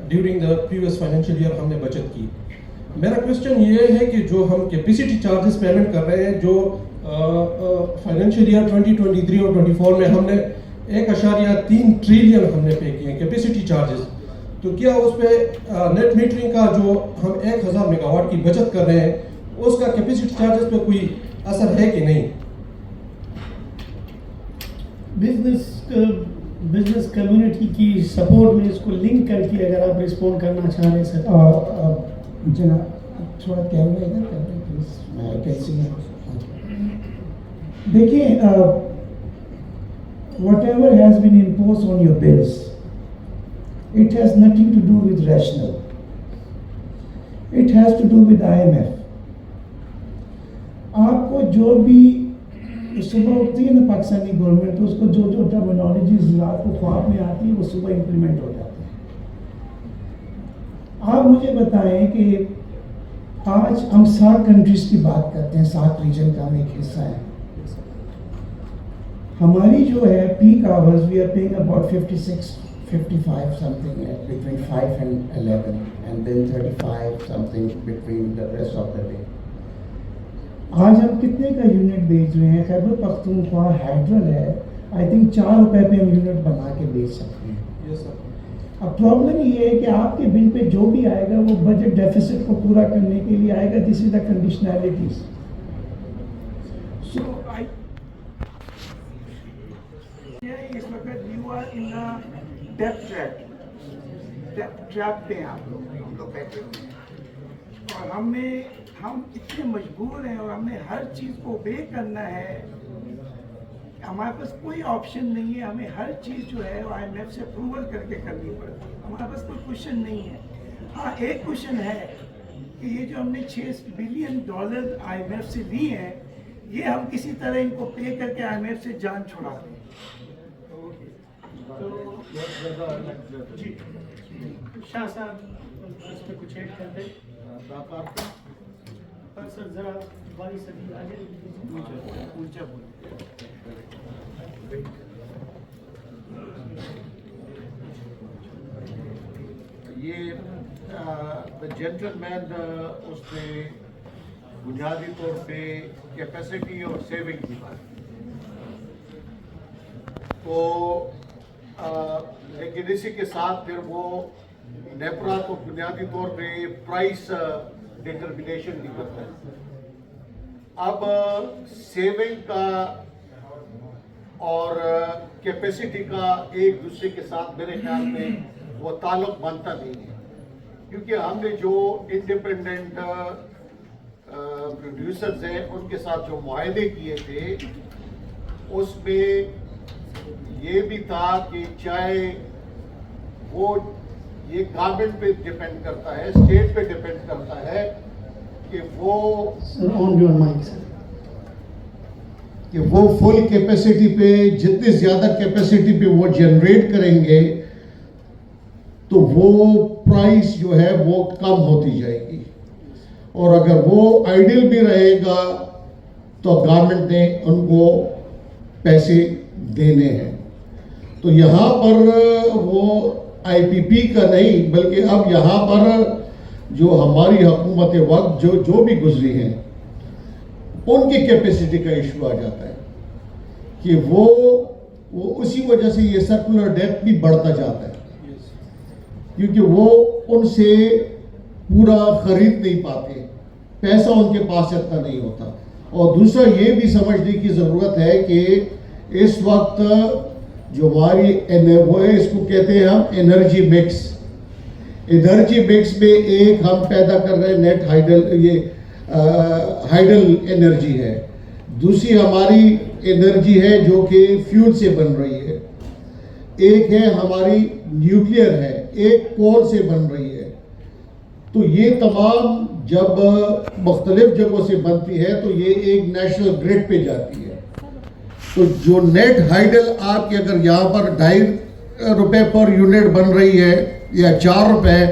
during the previous financial year ہم نے بچت کی. میرا کوشچن یہ ہے کہ جو ہم کیپیسٹی چارجز پیمنٹ کر رہے ہیں، جو فائنینشیل ایئر 2023 اور 24 میں ہم نے 1.3 ٹریلین ہم نے پے کیے ہیں کیپیسٹی چارجز، تو کیا اس پہ نیٹ میٹرنگ کا جو ہم 1000 میگا واٹ کی بچت کر رہے ہیں اس کا کیپیسٹی چارجز پہ کوئی اثر ہے کہ نہیں؟ بزنس کمیونٹی کی سپورٹ میں اس کو لنک کر کے اگر آپ رسپونڈ کرنا چاہ رہے ہیں سر. جناب تھوڑا کیمرہ ادھر کر دیں پلیز، میں کیسی ہے. دیکھیے whatever has been imposed on your bills, it has nothing to do with rational. It has to do with IMF. آپ کو جو بھی صبح اٹھتی ہے نا پاکستانی گورنمنٹ، اس کو جو ٹرمینالوجیز رات کو خواب میں آتی ہے وہ صبح امپلیمنٹ ہو جاتی ہے. آپ مجھے بتائیں کہ آج ہم 7 کنٹریز کی بات کرتے ہیں، 7 ریجن کا ہم ایک حصہ ہے. ہماری جو ہے peak hours we are paying about 56-55 something between 5 and 11 and then 35 something between the rest of the day. آج ہم کتنے کا یونٹ بیچ رہے ہیں؟ خیبر پختونخوا ہائیڈرل ہے، آئی تھنک 4 روپے پہ ہم یونٹ بنا کے بیچ سکتے ہیں. یس سر. اب پرابلم یہ ہے کہ آپ کے بل پہ جو بھی آئے گا وہ بجٹ ڈیفیسٹ کو پورا کرنے کے لیے آئے گا. دس از دا کنڈیشنلٹیز. سو اس وقت you are in deep trap پہ آپ لوگ، ہم لوگ بیٹھے ہوئے ہیں اور ہم نے ہم اتنے مجبور ہیں اور ہمیں ہر چیز کو اوبے کرنا ہے. ہمارے پاس کوئی آپشن نہیں ہے, ہمیں ہر چیز جو ہے آئی ایم ایف سے اپروول کر کے کرنی پڑتی ہے. ہمارے پاس کوئی کوشچن نہیں ہے. ہاں ایک کوشچن ہے کہ یہ جو ہم نے $6 بلین آئی ایم ایف سے لی ہیں, یہ ہم کسی طرح ان کو پے کر کے آئی ایم ایف سے جان چھڑا دیں. جی شاہ صاحب اس پہ کچھ ایڈ کر دیں. سر ذرا باری صدی آگے اونچا بولیں. یہ جنٹل مین اس نے بنیادی طور پہ کیپیسٹی اور سیونگ کی بات کی, تو لیکن اسی کے ساتھ پھر وہ نیپرا کو بنیادی طور پہ پرائس ڈٹرمنیشن بھی کرتا ہے. اب سیونگ کا اور کیپیسٹی کا ایک دوسرے کے ساتھ میرے خیال میں وہ تعلق بنتا نہیں ہے, کیونکہ ہم نے جو انڈیپینڈنٹ پروڈیوسرز ہیں ان کے ساتھ جو معاہدے کیے تھے اس میں یہ بھی تھا کہ چاہے وہ یہ گورنمنٹ پہ ڈیپینڈ کرتا ہے, اسٹیٹ پہ ڈیپینڈ کرتا ہے کہ وہ فل کیپیسٹی پہ جتنی زیادہ کیپیسٹی پہ وہ جنریٹ کریں گے تو وہ پرائس جو ہے وہ کم ہوتی جائے گی, اور اگر وہ آئیڈل بھی رہے گا تو گورنمنٹ نے ان کو پیسے دینے ہیں. تو یہاں پر وہ آئی پی پی کا نہیں بلکہ اب یہاں پر جو ہماری حکومت وقت جو بھی گزری ہیں ان کی کیپیسٹی کا ایشو آ جاتا ہے کہ وہ اسی وجہ سے یہ سرکولر ڈیٹ بھی بڑھتا جاتا ہے, کیونکہ وہ ان سے پورا خرید نہیں پاتے, پیسہ ان کے پاس اتنا نہیں ہوتا. اور دوسرا یہ بھی سمجھنے کی ضرورت ہے کہ اس وقت جو ہماری وہ ہے, اس کو کہتے ہیں ہم انرجی مکس میں ایک ہم پیدا کر رہے ہیں نیٹ ہائیڈل, یہ ہائیڈل انرجی ہے, دوسری ہماری انرجی ہے جو کہ فیول سے بن رہی ہے, ایک ہے ہماری نیوکلیئر ہے, ایک کول سے بن رہی ہے. تو یہ تمام جب مختلف جگہوں سے بنتی ہے تو یہ ایک نیشنل گریڈ پہ جاتی ہے. تو جو نیٹ ہائیڈل آپ کی اگر یہاں پر $2.5 پر یونٹ بن رہی ہے یا $4,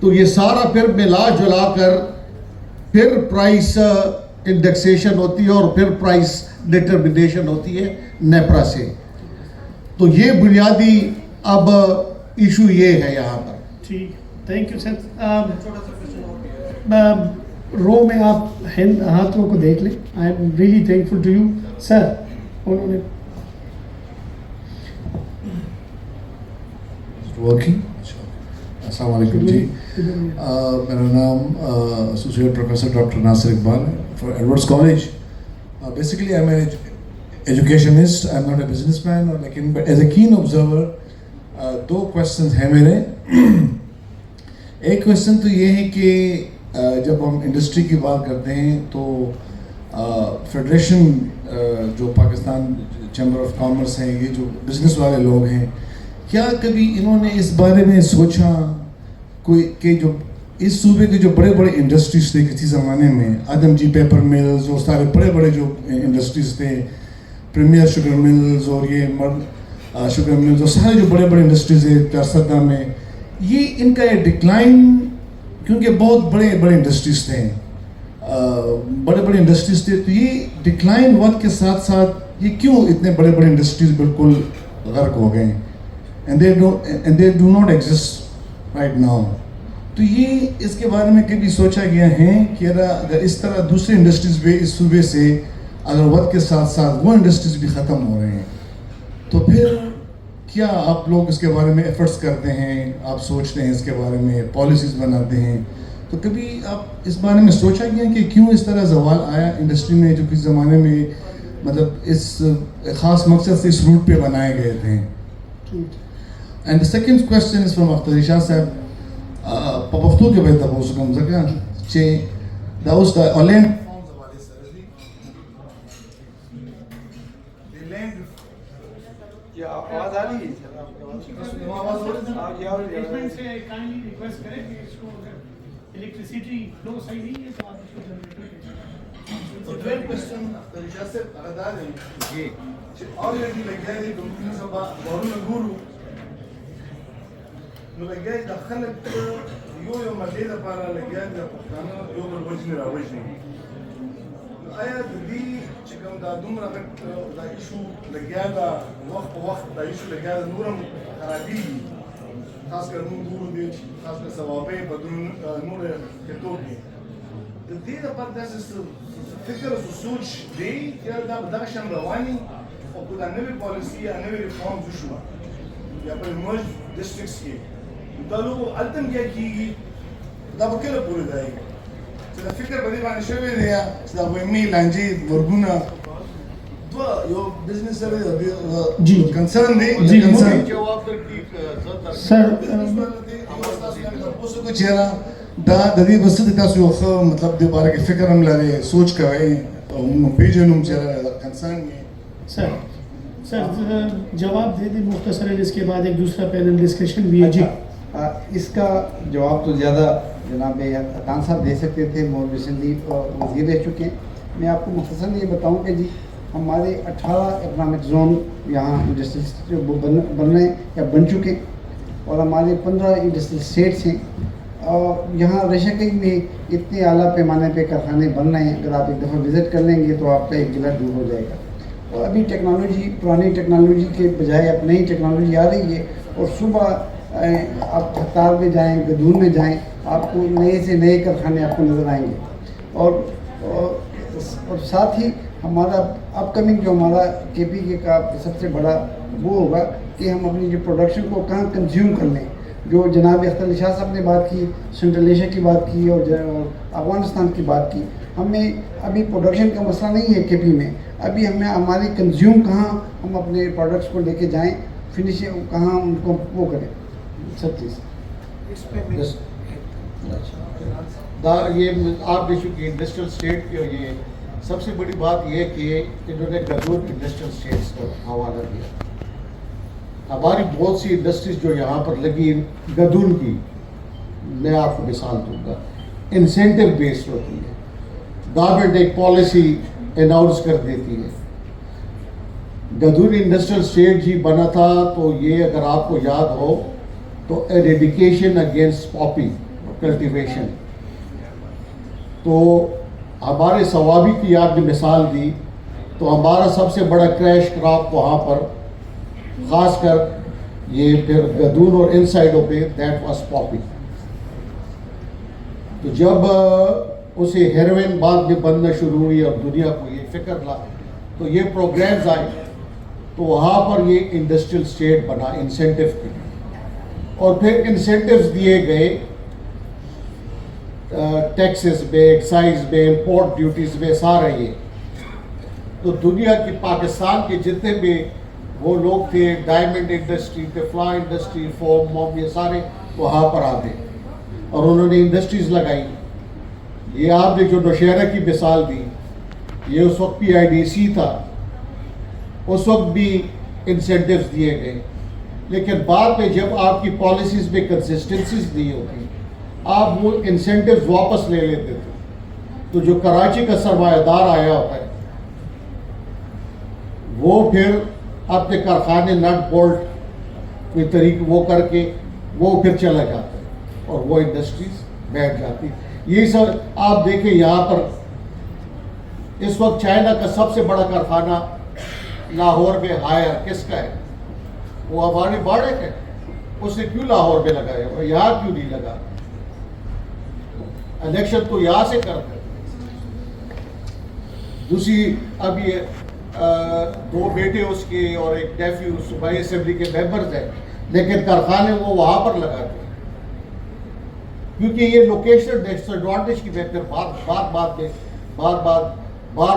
تو یہ سارا پھر ملا جلا کر پھر پرائس انڈیکسیشن ہوتی ہے اور پھر پرائس ڈٹرمنیشن ہوتی ہے نیپرا سے. تو یہ بنیادی اب ایشو یہ ہے یہاں پر. ٹھیک, تھینک یو سر. رو میں آپ ہاتھوں کو دیکھ لیں. I am really thankful to you sir. انہوں نے السلام علیکم جی, میرا نام associate professor doctor Nasir Iqbal ہے for Edwardes college. Basically I am educationist, I am not a businessman, لیکن as a keen observer 2 questions ہیں میرے. ایک کوشچن تو یہ ہے کہ جب ہم انڈسٹری کی بات کرتے ہیں تو فیڈریشن جو پاکستان چیمبر آف کامرس ہیں, یہ جو بزنس والے لوگ ہیں, کیا کبھی انہوں نے اس بارے میں سوچا کوئی کہ جو اس صوبے کے جو بڑے بڑے انڈسٹریز تھے کسی زمانے میں, آدم جی پیپر ملز اور سارے بڑے بڑے جو انڈسٹریز تھے, پریمیئر شوگر ملز اور یہ شوگر ملز اور سارے جو بڑے بڑے انڈسٹریز ہیں چارسدہ میں, یہ ان کا یہ ڈکلائن, کیونکہ بہت بڑے بڑے انڈسٹریز تھے, تو یہ ڈکلائن وقت کے ساتھ ساتھ یہ کیوں اتنے بڑے بڑے انڈسٹریز بالکل غرق ہو گئے and they do not exist right now. تو یہ اس کے بارے میں کبھی سوچا گیا ہے کہ اگر اس طرح دوسرے انڈسٹریز بھی اس صوبے سے اگر وقت کے ساتھ ساتھ وہ انڈسٹریز بھی ختم ہو رہے ہیں تو پھر کیا آپ لوگ اس کے بارے میں ایفرٹس کرتے ہیں, آپ سوچتے ہیں اس کے بارے میں, پالیسیز بناتے ہیں, تو کبھی آپ اس بارے میں سوچا گیا کہ کیوں اس طرح زوال آیا انڈسٹری میں جو کسی زمانے میں مطلب اس خاص مقصد سے اس روٹ پہ بنائے گئے تھے. And the second question is from Akhtar Shah Sahib. Papaftu ke beta bo sukam zaka che That was the land reforms hawale se. The land کیا آواز آ رہی ہے سر آپ کی آواز مینجمنٹ سے کائنڈلی ریکویسٹ کریں کہ اس کو اگر الیکٹریسٹی فلو صحیح نہیں ہے تو آپ اس کو generator The twelve question Joseph Aradari already لګیا دي کومه سبا ورونه ګورو نو لګیا د خلک یو مدې لپاره لګیا دي پښتانه یو بل وجنه راوځي آیا د دې چې کوم دا دومره دا ایشو لګیا دا وخت په وخت دا ایشو لګیا دا نورم خرابېږي خاص کر موږ ګورو دي خاص کر ثوابې بدون نور کېدو دي د دې لپاره داسې فکر او سوچ دی چې دا دغه شان رواني او په دا نوې پالیسي یا نوې ریفارم وشو یا په مرج ډسټرکټس کې دا لوګو التم کې کیږي دا به کله پوره دی چې دا فکر په دې باندې شوی دی چې دا وایي لانجې ورګونه دوا یو بزنس سره جی کنسرن دی جی کنسرن جواب درکړي سر اوس کو چیرې دا د دې بس د تاسو یو ښه مطلب د باره کې فکر هم لري سوچ کوي او موږ پیژنو چې کنسرن دی سر جواب دے دیں مختصر ہے، اس کے بعد ایک دوسرا پینل ڈسکشن بھی ہے. جی اس کا جواب تو زیادہ جناب عطان صاحب دے سکتے تھے، مور ریسنٹلی وزیر رہ چکے ہیں. میں آپ کو مختصر یہ بتاؤں کہ جی ہمارے 18 اکنامک زون یہاں انڈسٹریل بن رہے ہیں یا بن چکے ہیں، اور ہمارے 15 انڈسٹریل اسٹیٹس ہیں. اور یہاں رشکئی میں اتنے اعلیٰ پیمانے پہ کارخانے بن رہے ہیں، اگر آپ ایک دفعہ وزٹ کر لیں گے تو آپ کا ایک ضلع دور ہو جائے گا. اور ابھی ٹیکنالوجی پرانی ٹیکنالوجی کے بجائے اب نئی ٹیکنالوجی آ رہی ہے، اور صبح آپ خطار میں جائیں، گدون میں جائیں، آپ کو نئے سے نئے کارخانے آپ کو نظر آئیں گے. اور ساتھ ہی ہمارا اپ کمنگ جو ہمارا کے پی کے کا سب سے بڑا وہ ہوگا کہ ہم اپنی جو پروڈکشن کو کہاں کنزیوم کر لیں. جو جناب اختر علی شاہ صاحب نے بات کی، سینٹرل ایشیا کی بات کی اور افغانستان کی بات کی، ہمیں ابھی پروڈکشن کا مسئلہ نہیں ہے کے پی میں. ابھی ہمیں ہماری کنزیوم کہاں ہم اپنے پروڈکٹس کو لے کے جائیں، فنش کہاں ان کو وہ کریں، سب چیز. یہ آپ نے چونکہ انڈسٹریل اسٹیٹ کی یہ سب سے بڑی بات یہ ہے کہ انہوں نے گدور انڈسٹریل اسٹیٹس کا حوالہ دیا. ہماری بہت سی انڈسٹریز جو یہاں پر لگی گدون کی، میں آپ کو مثال دوں گا، انسینٹیو بیسڈ ہوتی ہے. گورنمنٹ ایک پالیسی اناؤنس کر دیتی ہے. گدون انڈسٹریل اسٹیٹ جی بنا تھا تو یہ اگر آپ کو یاد ہو تو ایریڈیکیشن اگینسٹ پاپی کلٹیویشن. تو ہمارے ثوابی کی آپ نے مثال دی، تو ہمارا سب سے بڑا کریش کراپ وہاں پر خاص کر یہ پھر گدون اور ان سائڈوں پہ دیٹ واز پاپی. تو جب اسے ہیروئن بعد میں بننا شروع ہوئی اور دنیا کو یہ فکر لا تو یہ پروگرامز آئے، تو وہاں پر یہ انڈسٹریل اسٹیٹ بنا انسینٹیو کے، اور پھر انسینٹیوز دیے گئے ٹیکسز میں، ایکسائز میں، امپورٹ ڈیوٹیز میں، سارے یہ. تو دنیا کی پاکستان کے جتنے بھی وہ لوگ تھے، ڈائمنڈ انڈسٹری، ٹفلا انڈسٹری، فوم موم، یہ سارے وہاں پر آتے اور انہوں نے انڈسٹریز لگائی. یہ آپ نے جو نوشہرہ کی مثال دی، یہ اس وقت پی آئی ڈی سی تھا، اس وقت بھی انسینٹیوز دیے گئے. لیکن بعد میں جب آپ کی پالیسیز میں کنسسٹنسیز نہیں ہوتی، آپ وہ انسینٹیوز واپس لے لیتے تھے. تو جو کراچی کا سرمایہ دار آیا ہوتا ہے وہ پھر اپنے کارخانے نٹ بولٹ کوئی طریقے وہ کر کے وہ پھر چلا جاتا ہے اور وہ انڈسٹریز بیٹھ جاتی. یہ سب آپ دیکھیں یہاں پر اس وقت چائنا کا سب سے بڑا کارخانہ لاہور میں ہائر کس کا ہے؟ وہ ہمارے باڑے کا ہے. اس نے کیوں لاہور میں لگایا، یہاں کیوں نہیں لگا؟ الیکشن تو یہاں سے کرتے. دوسری اب یہ 2 بیٹے اس کے اور ایک نیفیو صوبائی اسمبلی کے ممبرز ہیں، لیکن کارخانے وہ وہاں پر لگاتے ہیں. کیونکہ یہ لوکیشنل ڈس ایڈوانٹیج کی میں پھر بار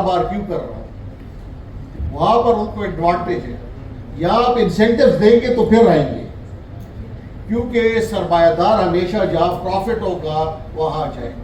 بار کیوں کر رہا ہوں، وہاں پر ان کو ایڈوانٹیج ہے. یہاں آپ انسینٹیوز دیں گے تو پھر آئیں گے، کیونکہ سرمایہ دار ہمیشہ جہاں پروفٹ ہوگا وہاں جائیں گے.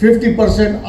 50%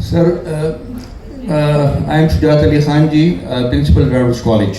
Sir, I am Shujat Ali Khan ji, Principal Railways College.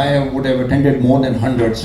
I would have attended more than hundreds,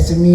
SME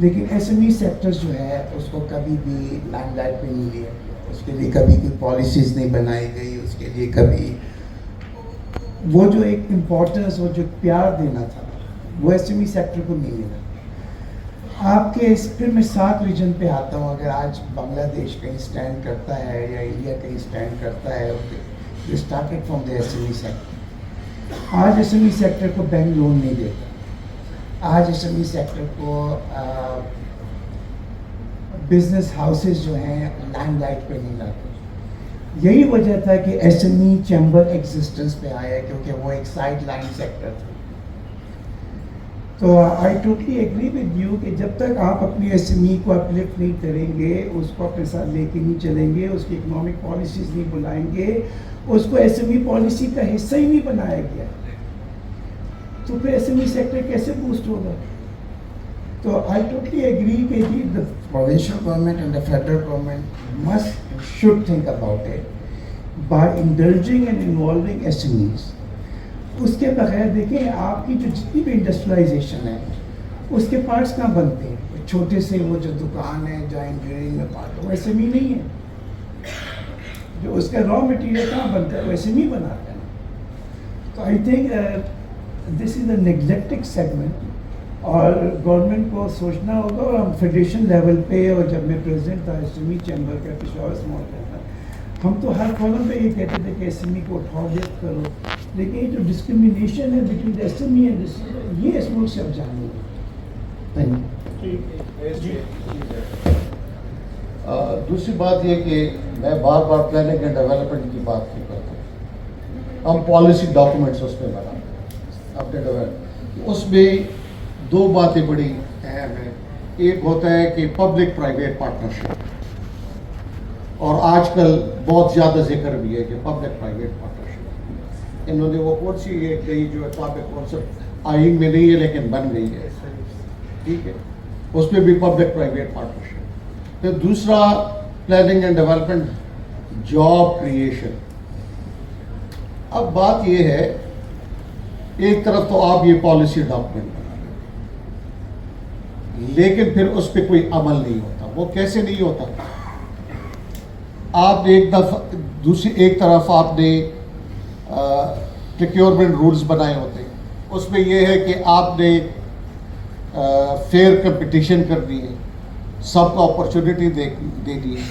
لیکن ایس ایم ای سیکٹر جو ہے اس کو کبھی بھی لائم لائٹ پہ نہیں لیا گیا, اس کے لیے کبھی کوئی پالیسیز نہیں بنائی گئی, اس کے لیے کبھی وہ جو ایک امپورٹنس, وہ جو پیار دینا تھا وہ ایس ایم ای سیکٹر کو نہیں ملا. آپ کے پھر میں 7 ریجن پہ آتا ہوں. اگر آج بنگلہ دیش کہیں اسٹینڈ کرتا ہے یا انڈیا کہیں اسٹینڈ کرتا ہے, started from the S M E sector. آج ایس ایم ای سیکٹر کو بینک لون نہیں دیتا, آج ایس ایم ای سیکٹر کو بزنس ہاؤسز جو ہیں لائم لائٹ پہ نہیں لاتے. یہی وجہ تھا کہ S M E chamber existence پہ آیا, کیونکہ وہ ایک سائڈ لائن سیکٹر تھا. تو I totally agree with you کہ جب تک آپ اپنی ایس ایم ای کو اپلفٹ نہیں کریں گے, اس کو اپنے ساتھ لے کے نہیں چلیں گے, اس کی اکنامک پالیسیز نہیں بلائیں گے, اس کو ایس ایم ای پالیسی کا حصہ ہی نہیں بنایا گیا, تو پھر ایس ایم ای سیکٹر کیسے بوسٹ ہوگا؟ تو آئی ٹوٹلی ایگری کہ جی the provincial government and the federal government must should think about it by indulging and involving S M Es. اس کے بغیر دیکھیں آپ کی جو جتنی بھی انڈسٹریلائزیشن ہے اس کے پارٹس کہاں بنتے ہیں؟ چھوٹے سے وہ جو دکان ہے جو انجینئرنگ میں پارٹ, وہ ایس ایم ای نہیں ہے. جو اس کا را مٹیریل کہاں بنتا ہے, وہ ایس ایم ای بناتا ہے. تو I think this is a neglected segment, اور گورنمنٹ کو سوچنا ہوگا. اور ہم فیڈریشن لیول پہ, اور جب میں پریزیڈنٹ تھا ایس ایم ای چیمبر کا پشاور اسمال کا, ہم تو ہر فورم پہ یہ کہتے تھے کہ ایس ایم ای کو اٹھاؤ بیت کرو, لیکن یہ جو ڈسکریمنیشن ہے between S M E and یہ اس ملک سے اب جانے گی. دوسری بات یہ کہ میں بار بار پلاننگ اینڈ ڈیولپمنٹ کی بات کی کرتا ہوں. ہم پالیسی ڈاکومنٹس اس میں بناتے ہیں اپنے ڈیولپ. اس میں 2 باتیں بڑی اہم ہیں. ایک ہوتا ہے کہ پبلک پرائیویٹ پارٹنرشپ, اور آج کل بہت زیادہ ذکر بھی ہے کہ پبلک پرائیویٹ پارٹنرشپ. انہوں نے وہ کون سی ایک گئی جو ٹاپک کانسیپٹ آئین میں نہیں ہے لیکن بن گئی ہے, ٹھیک ہے, اس میں بھی پبلک پرائیویٹ پارٹنرشپ. پھر دوسرا planning and development, job creation. اب بات یہ ہے, ایک طرف تو آپ یہ پالیسی ڈاکومنٹ بنا رہے ہیں, لیکن پھر اس پہ کوئی عمل نہیں ہوتا. وہ کیسے نہیں ہوتا؟ آپ نے ایک طرف آپ نے پریکیورمنٹ رولز بنائے ہوتے ہیں, اس میں یہ ہے کہ آپ نے فیئر کمپٹیشن کرنی ہے, سب کو اپرچونٹی دینی ہے,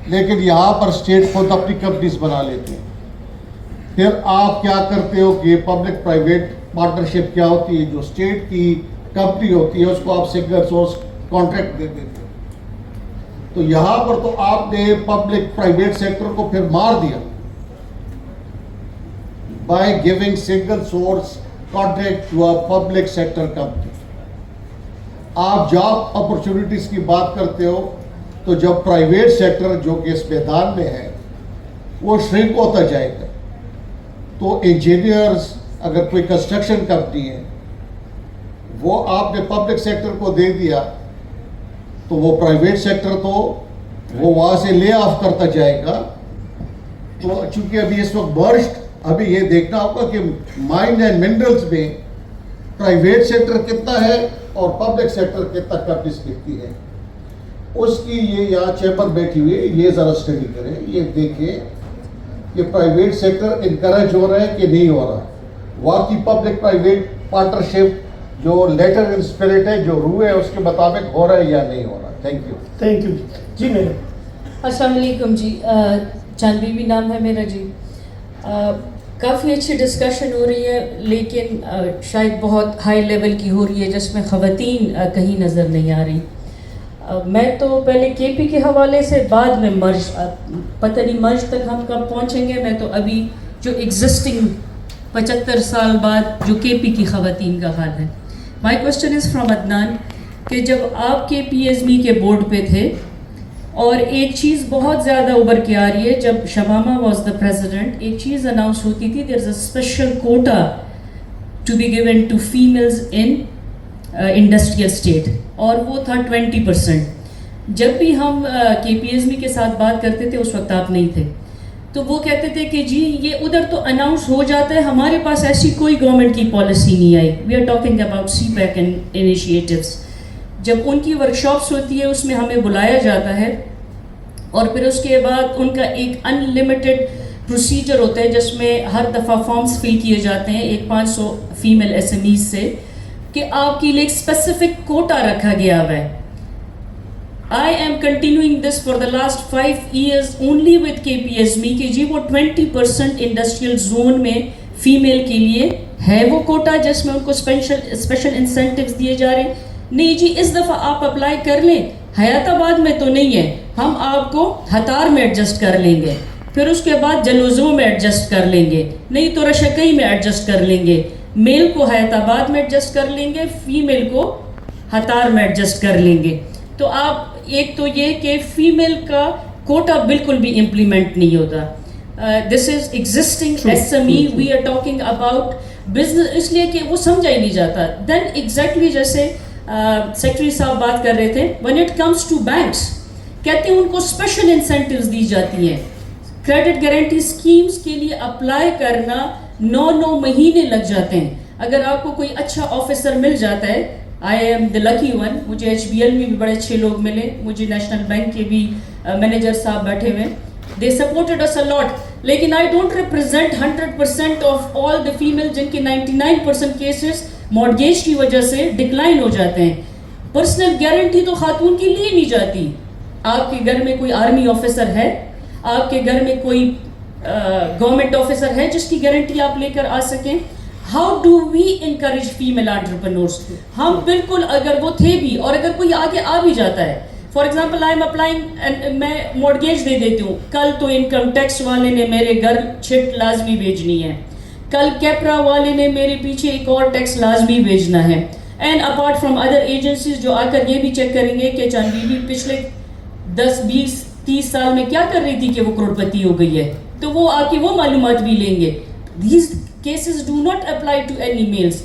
لیکن یہاں پر اسٹیٹ خود اپنی کمپنیز بنا لیتے ہیں. پھر آپ کیا کرتے ہو کہ پبلک پرائیویٹ پارٹنرشپ کیا ہوتی ہے, جو اسٹیٹ کی کمپنی ہوتی ہے اس کو آپ سنگل سورس کانٹریکٹ دے دیتے ہیں. تو یہاں پر تو آپ نے پبلک پرائیویٹ سیکٹر کو پھر مار دیا by giving single source contract to a public sector company. آپ جاب اپرچونٹیز کی بات کرتے ہو تو جب پرائیویٹ سیکٹر جو کہ اس میدان میں ہے وہ شرنک ہوتا جائے گا, تو انجینئرز اگر کوئی کنسٹرکشن کمپنی ہے وہ آپ نے پبلک سیکٹر کو دے دیا تو وہ پرائیویٹ سیکٹر تو وہ وہاں سے لے آف کرتا جائے گا. تو چونکہ ابھی اس وقت برسٹ, ابھی یہ دیکھنا ہوگا کہ مائن اینڈ منرلز میں پرائیویٹ سیکٹر کتنا ہے اور پبلک سیکٹر کتنا کمپنیز کتنی ہے. اس کی یہ یہاں چیمبر بیٹھی ہوئی ہے, یہ ذرا اسٹڈی کریں, یہ دیکھیں کہ پرائیویٹ سیکٹر انکریج ہو رہا ہے کہ نہیں ہو رہا. واقعی پبلک پرائیویٹ پارٹنرشپ جو لیٹر ان اسپرٹ ہے, جو روح ہے, اس کے مطابق ہو رہا ہے یا نہیں ہو رہا. Thank you. تھینک یو جی. میرا السلام علیکم جی, جانوی بھی نام ہے میرا جی. کافی اچھی ڈسکشن ہو رہی ہے, لیکن شاید بہت ہائی لیول کی ہو رہی ہے جس میں خواتین کہیں نظر نہیں آ رہی. میں تو پہلے کے پی کے حوالے سے, بعد میں مرج, پتہ نہیں مرج تک ہم کب پہنچیں گے. میں تو ابھی جو ایگزسٹنگ 75 سال بعد جو کے پی کی خواتین کا حال ہے. My question is from Adnan کہ جب آپ کے پی ایس بی کے بورڈ پہ تھے, اور ایک چیز بہت زیادہ ابھر کے آ رہی ہے, جب شمامہ واز دا پریزیڈنٹ ایک چیز اناؤنس ہوتی تھی, there is a special quota to be given to families in industrial estate, اور وہ تھا 20%. جب بھی ہم کے پی ایس بی کے ساتھ بات کرتے تھے اس وقت آپ نہیں تھے, تو وہ کہتے تھے کہ جی یہ ادھر تو اناؤنس ہو جاتا ہے, ہمارے پاس ایسی کوئی گورنمنٹ کی پالیسی نہیں آئی. We are talking about CPEC initiatives. جب ان کی ورکشاپس ہوتی ہے اس میں ہمیں بلایا جاتا ہے اور پھر اس کے بعد ان کا ایک ان لمیٹڈ پروسیجر ہوتا ہے جس میں ہر دفعہ فارمز فل کیے جاتے ہیں ایک 500 فیمیل ایس ایم ایز سے کہ آپ کے لیے ایک اسپیسیفک کوٹا رکھا گیا ہوا ہے. I am continuing this for the last 5 years only with KPSB کہ جی وہ 20% انڈسٹریل زون میں فیمیل کے لیے ہے وہ کوٹا جس میں ان کو اسپیشل انسینٹیوز دیے جا رہے ہیں. نہیں جی اس دفعہ آپ اپلائی کر لیں, حیات آباد میں تو نہیں ہے, ہم آپ کو ہتار میں ایڈجسٹ کر لیں گے, پھر اس کے بعد جلوزوں میں ایڈجسٹ کر لیں گے, نہیں تو رشکئی میں ایڈجسٹ کر لیں گے, میل کو حیات آباد میں ایڈجسٹ کر لیں گے, فیمیل کو ہتار میں ایڈجسٹ کر لیں گے. تو آپ ایک تو یہ کہ فیمیل کا کوٹا بالکل بھی امپلیمنٹ نہیں ہوتا. This is existing S M E, we are talking about business, اس لیے کہ وہ سمجھا ہی نہیں جاتا. دین ایگزیکٹلی جیسے سیکرٹری صاحب بات کر رہے تھے, when it comes to banks کہتے ہیں ان کو اسپیشل انسینٹیوز دی جاتی ہیں. کریڈٹ گارنٹی اسکیمز کے لیے اپلائی کرنا 9 مہینے لگ جاتے ہیں. اگر آپ کو کوئی اچھا آفیسر مل جاتا ہے, I am the lucky one, مجھے ایچ بی ایل میں بھی بڑے اچھے لوگ ملے, مجھے نیشنل بینک کے بھی مینیجر صاحب بیٹھے ہوئے, دے سپورٹڈ اس اے لاٹ. لیکن I don't represent 100% of all the female جن کے 99% کیسز مارگیج کی وجہ سے ڈکلائن ہو جاتے ہیں. پرسنل گارنٹی تو خاتون کی لی نہیں جاتی. آپ کے گھر میں کوئی آرمی آفیسر ہے, آپ کے گھر میں کوئی گورنمنٹ آفیسر ہے جس کی گارنٹی آپ لے کر آ سکیں. How do we encourage female entrepreneurs? ہم بالکل, اگر وہ تھے بھی اور اگر کوئی آگے آ بھی جاتا ہے, for example I am applying, میں مورگیج دے دیتی ہوں, کل تو انکم ٹیکس والے نے میرے گھر چھٹ لازمی بھیجنی ہے, کل کیپرا والے نے میرے پیچھے ایک اور ٹیکس لازمی بھیجنا ہے, and apart from other agencies جو آ کر یہ بھی چیک کریں گے کہ چاند بی بی پچھلے 10 20 30 سال میں کیا کر رہی تھی کہ وہ کروڑپتی ہو گئی ہے, تو وہ آ کے وہ معلومات بھی لیں گے. These cases do not apply to any males.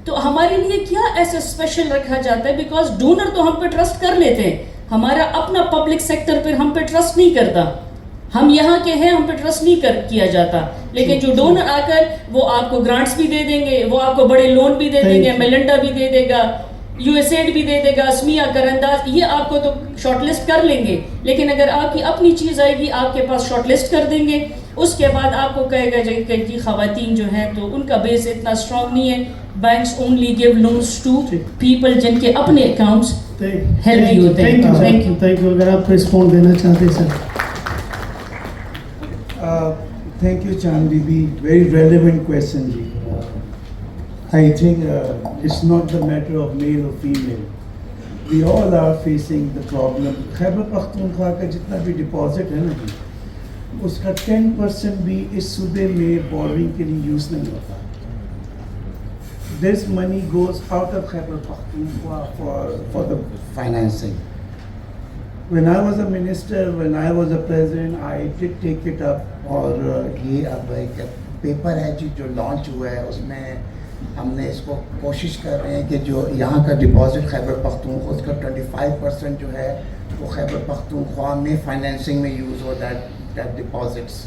تو ہمارے لیے کیا ایسا اسپیشل رکھا جاتا ہے, بیکاز ڈونر تو ہم پہ ٹرسٹ کر لیتے ہیں, ہمارا اپنا پبلک سیکٹر پہ ہم پہ ٹرسٹ نہیں کرتا. ہم یہاں کے ہیں, ہم پہ ٹرسٹ نہیں کیا جاتا. لیکن جو ڈونر آ کر وہ آپ کو گرانٹس بھی دے دیں گے, وہ آپ کو بڑے لون بھی دے دیں گے, میلنڈا بھی دے دے گا, یو ایس ایڈ بھی دے دے گا, اسمیا کرانداز, یہ آپ کو تو شارٹ لسٹ کر لیں گے. لیکن اگر آپ کی اپنی چیز آئے گی آپ کے پاس شارٹ لسٹ کر دیں گے, اس کے بعد آپ کو کہے گا کہ خواتین جو ہیں تو ان کا بیس اتنا اسٹرانگ نہیں ہے. Banks only give loans to people جن کے اپنے اکاؤنٹس ہیلدی ہوتے ہیں. Thank you. اگر آپ رسپونڈ دینا چاہتے ہیں سر. Thank you, Chand Bibi. Very relevant question, ji. I think it's not the matter of male or female. We all are facing the problem. Khyber Pakhtunkhwa کا جتنا بھی ڈپازٹ ہے نا جی, اس کا 10% بھی اس صوبے میں بورنگ کے لیے یوز نہیں ہوتا. This money goes out of Khyber Pakhtunkhwa for the financing. When I was a minister, when I was a president, I did take it up. اور یہ اب ایک پیپر ہے جی جو لانچ ہوا ہے, اس میں ہم نے اس کو کوشش کر رہے ہیں کہ جو یہاں کا ڈپازٹ خیبر پختونخوا, اس کا 25% جو ہے وہ خیبر پختونخوا میں فائنینسنگ میں use who, that deposits.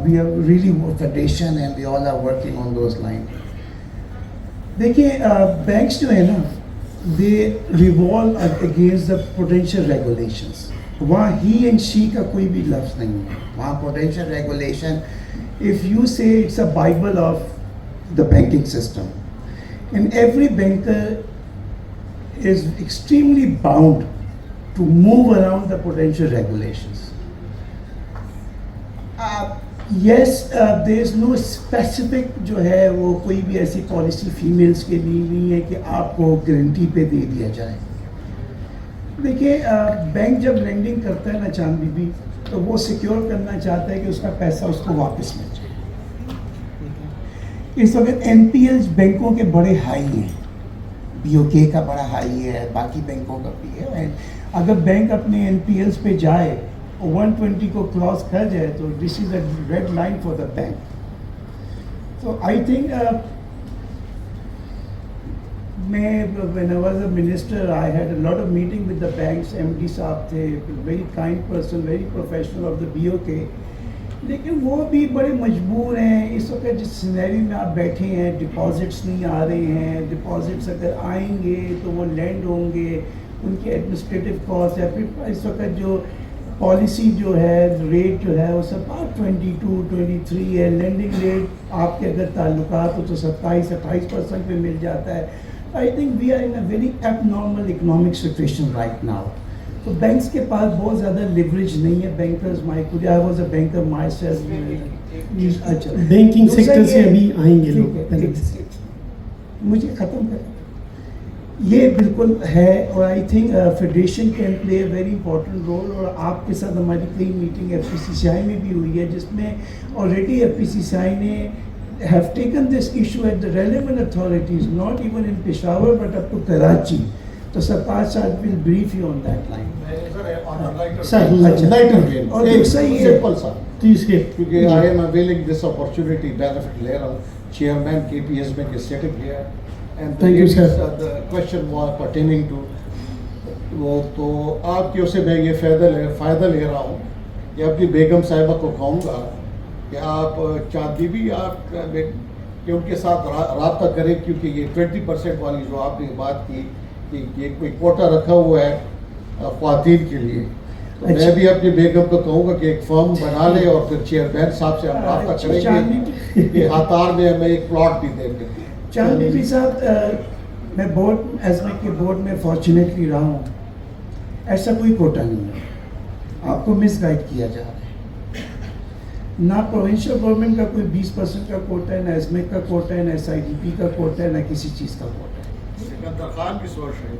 We are really federation and we all are working on those lines. دیکھیے بینکس جو ہے نا, they revolve against the potential regulations. وہاں ہی اینڈ شی کا کوئی بھی لفظ نہیں ہے. وہاں potential regulation, If you say it's a Bible of the banking system, and every banker is extremely bound to move around the potential regulations. Yes, there is no specific جو ہے وہ کوئی بھی ایسی پالیسی فیمیلز کے لیے نہیں ہے کہ آپ کو گارنٹی پہ دے دیا جائے. دیکھیے بینک جب لینڈنگ کرتا ہے نا چاند بی بی, تو وہ سیکیور کرنا چاہتا ہے کہ اس کا پیسہ اس کو واپس مل جائے. اس وقت این پی ایلز بینکوں کے بڑے ہائی ہیں, بی او کے کا بڑا ہائی ہے, باقی بینکوں کا بھی ہے. اگر بینک اپنے این پی ایلز پہ جائے 120 کو کراس کر جائے تو this is a red line for the bank. So I think when I was a minister, I had a lot of meeting with the banks. MD صاحب تھے, very kind person, very professional of the BOK. لیکن وہ بھی بڑے مجبور ہیں اس وقت جس سینیری میں آپ بیٹھے ہیں، ڈپازٹس نہیں آ رہے ہیں، ڈپازٹس اگر آئیں گے تو وہ لینڈ ہوں گے، ان کی ایڈمنسٹریٹو کاسٹ ہے، پھر اس وقت جو پالیسی جو ہے ریٹ جو ہے وہ سب 22-23 ہے، لینڈنگ ریٹ آپ کے اگر تعلقات ہو تو 27-28% پہ مل جاتا ہے. I think we are in a very abnormal economic situation right now. تو بینکس کے پاس بہت زیادہ لیوریج نہیں ہے. Bankers I was a banker myself. اچھا بینکنگ سیکٹر سے ابھی آئیں گے لوگ. مجھے ختم کر یہ بالکل ہے. اور I think federation can play a very important role. اور آپ کے ساتھ ہماری کئی میٹنگ ایف پی سی سی آئی میں بھی ہوئی ہے جس میں آلریڈی ایف پی سی سی آئی نے have taken this issue at the relevant authorities, not even in Peshawar but up to Karachi. So Sartaj sir will brief you on that line. Sir, lighter vein. اور دوسرا یہ simple sir. تیس کے کیونکہ I am availing this opportunity, benefit لے رہا ہوں. Chairman KPS Bank is sitting here. And Thank you, sir. The question was pertaining to وہ تو آپ کی اسے میں یہ فائدہ لے رہا ہوں کہ اپنی بیگم صاحبہ کو کہوں گا کہ آپ چاندی بھی آپ کہ ان کے ساتھ رابطہ کریں، کیونکہ یہ 20% والی جو آپ نے بات کی کہ یہ کوئی کوٹا رکھا ہوا ہے خواتین کے لیے. تو میں بھی اپنی بیگم کو کہوں گا کہ ایک فرم بنا لے اور پھر چیئرمین صاحب سے ہم رابطہ کریں گے کہ ہاتار میں ہمیں ایک پلاٹ بھی دیں گے. چاند بی بی صاحب، میں بورڈ ایزمیک کے بورڈ میں فارچونیٹلی رہا ہوں. ایسا کوئی کوٹا نہیں ہے، آپ کو مس گائڈ کیا جا رہا ہے. نہ پروونشل گورنمنٹ کا کوئی 20% کا کوٹا ہے، نہ ایزمیک کا کوٹا ہے، نہ ایس آئی ڈی پی کا کوٹا ہے، نہ کسی چیز کا کوٹا ہے. سکندر خان کی سوچ ہے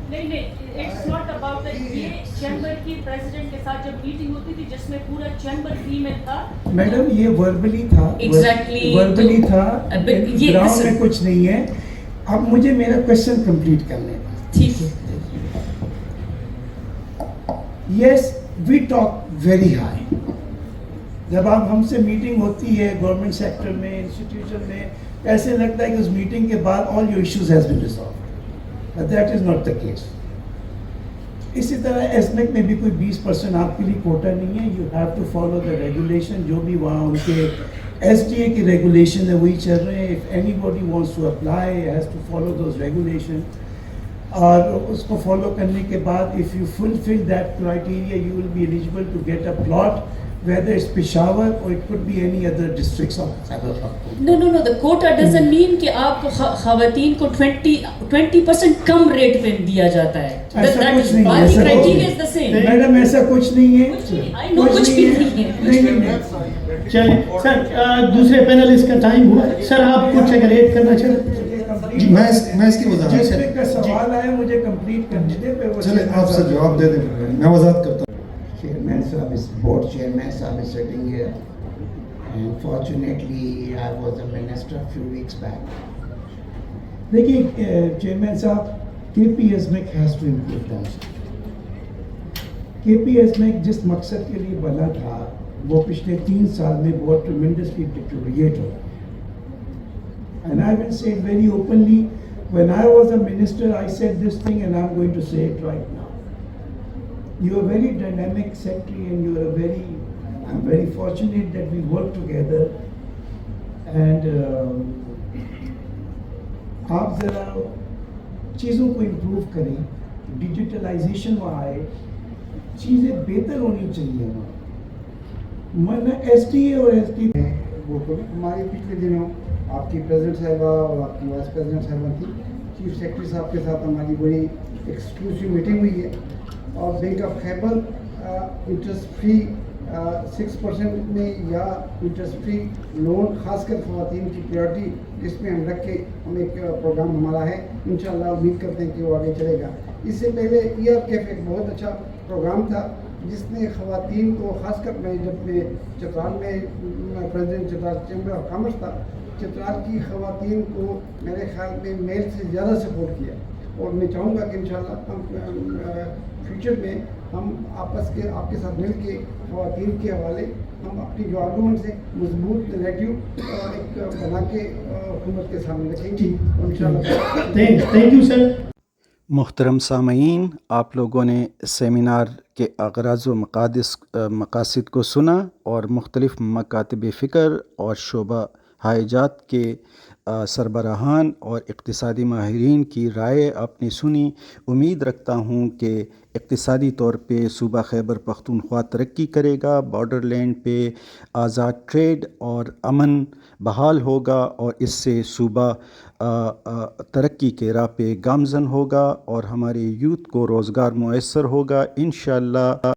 نہیں اٹس ناٹ اباؤٹ یہ چیمبر کی پریزیڈنٹ کے ساتھ جب میٹنگ ہوتی تھی جس میں پورا چیمبر فیمیل تھا. میڈم یہ وربلی تھا، وربلی تھا، گراؤنڈ میں کچھ نہیں ہے. اب مجھے میرا کوشچن کمپلیٹ کرنے کا. ٹھیک ہے. یس وی ٹاک ویری ہائی. جب آپ ہم سے میٹنگ ہوتی ہے گورنمنٹ سیکٹر میں، انسٹیٹیوشن میں، ایسے لگتا ہے کہ اس میٹنگ کے بعد all your issues has been resolved. But that is not the case. اسی طرح ایسمیک میں بھی کوئی 20% آپ کے لیے کوٹا نہیں ہے. You have to follow the regulation. جو بھی وہاں ان کے ایس ڈی اے کی ریگولیشن ہے وہی چل رہے ہیں. If anybody wants to apply has to follow those regulation. اور اس کو فالو کرنے کے بعد if you fulfil that criteria you will be eligible to get a plot. Whether it's Peshawar or it could be any other districts of Khyber Pakhtunkhwa. No. The quota doesn't mean کہ آپ کو خواتین کو 20% کم rate پہ دیا جاتا ہے. ایسا کچھ نہیں ہے. باقی criteria is the same. Madam ایسا کچھ نہیں ہے. کچھ بھی نہیں ہے. نہیں. چلیں سر، دوسرے پینلسٹ کا ٹائم ہوا. سر آپ کچھ اگر ایڈ کرنا چاہیں. جی میں اس کی وضاحت جس پہ کا سوال آیا مجھے کمپلیٹ کرنے دیں. چلیں آپ سے جواب دے دیں. میں وضاحت کرتا ہوں. Chairman Sahab is board chairman Sahab is sitting here, and fortunately I was a minister a few weeks back. دیکھیے چیئرمین صاحب، K P S make has to improve themselves. K P S make جس مقصد کے لیے بنا تھا وہ پچھلے 3 سال میں بہت tremendously deteriorate who. And I will say it very openly, when I was a minister I said this thing and I'm going to say it right now. You are a very dynamic secretary and you are I'm very fortunate that we work together. And آپ ذرا چیزوں کو improve کریں. Digitalisation وہاں آئے، چیزیں بہتر ہونی چاہیے وہاں. ورنہ ایس ٹی اے اور ایس ٹی وہ ہماری پچھلے دنوں آپ کی پریزیڈنٹ صاحبہ اور آپ کی وائس پریزیڈنٹ صاحبہ تھی، چیف سیکرٹری صاحب کے ساتھ ہماری بڑی ایکسکلوسیو میٹنگ ہوئی ہے. اور bank of Khyber interest free 6% میں یا انٹرسٹ فری لون خاص کر خواتین کی پریورٹی اس میں ہم رکھ کے ہم ایک پروگرام ہمارا ہے. انشاءاللہ امید کرتے ہیں کہ وہ آگے چلے گا. اس سے پہلے ERKF ایک بہت اچھا پروگرام تھا جس نے خواتین کو خاص کر میں جب میں چترال میں president Chitral chamber of commerce تھا، چترال کی خواتین کو میرے خیال میں میل سے زیادہ سپورٹ کیا. اور میں چاہوں گا کہ انشاءاللہ ہم فیوچر میں ہم آپس کے آپ کے ساتھ مل کے خواتین کے حوالے ہم اپنی جو آرگومنٹس ہیں مضبوط نیگیٹو ایک بنا کے حکومت کے سامنے رکھیں گے انشاءاللہ. تھینک یو سر. محترم سامعین، آپ لوگوں نے سیمینار کے اغراض و مقاصد کو سنا اور مختلف مکاتب فکر اور شعبہ ہائجات کے سربراہان اور اقتصادی ماہرین کی رائے آپ نے سنی. امید رکھتا ہوں کہ اقتصادی طور پہ صوبہ خیبر پختونخوا ترقی کرے گا، بارڈر لینڈ پہ آزاد ٹریڈ اور امن بحال ہوگا اور اس سے صوبہ ترقی کے راہ پہ گامزن ہوگا اور ہمارے یوتھ کو روزگار میسر ہوگا انشاءاللہ.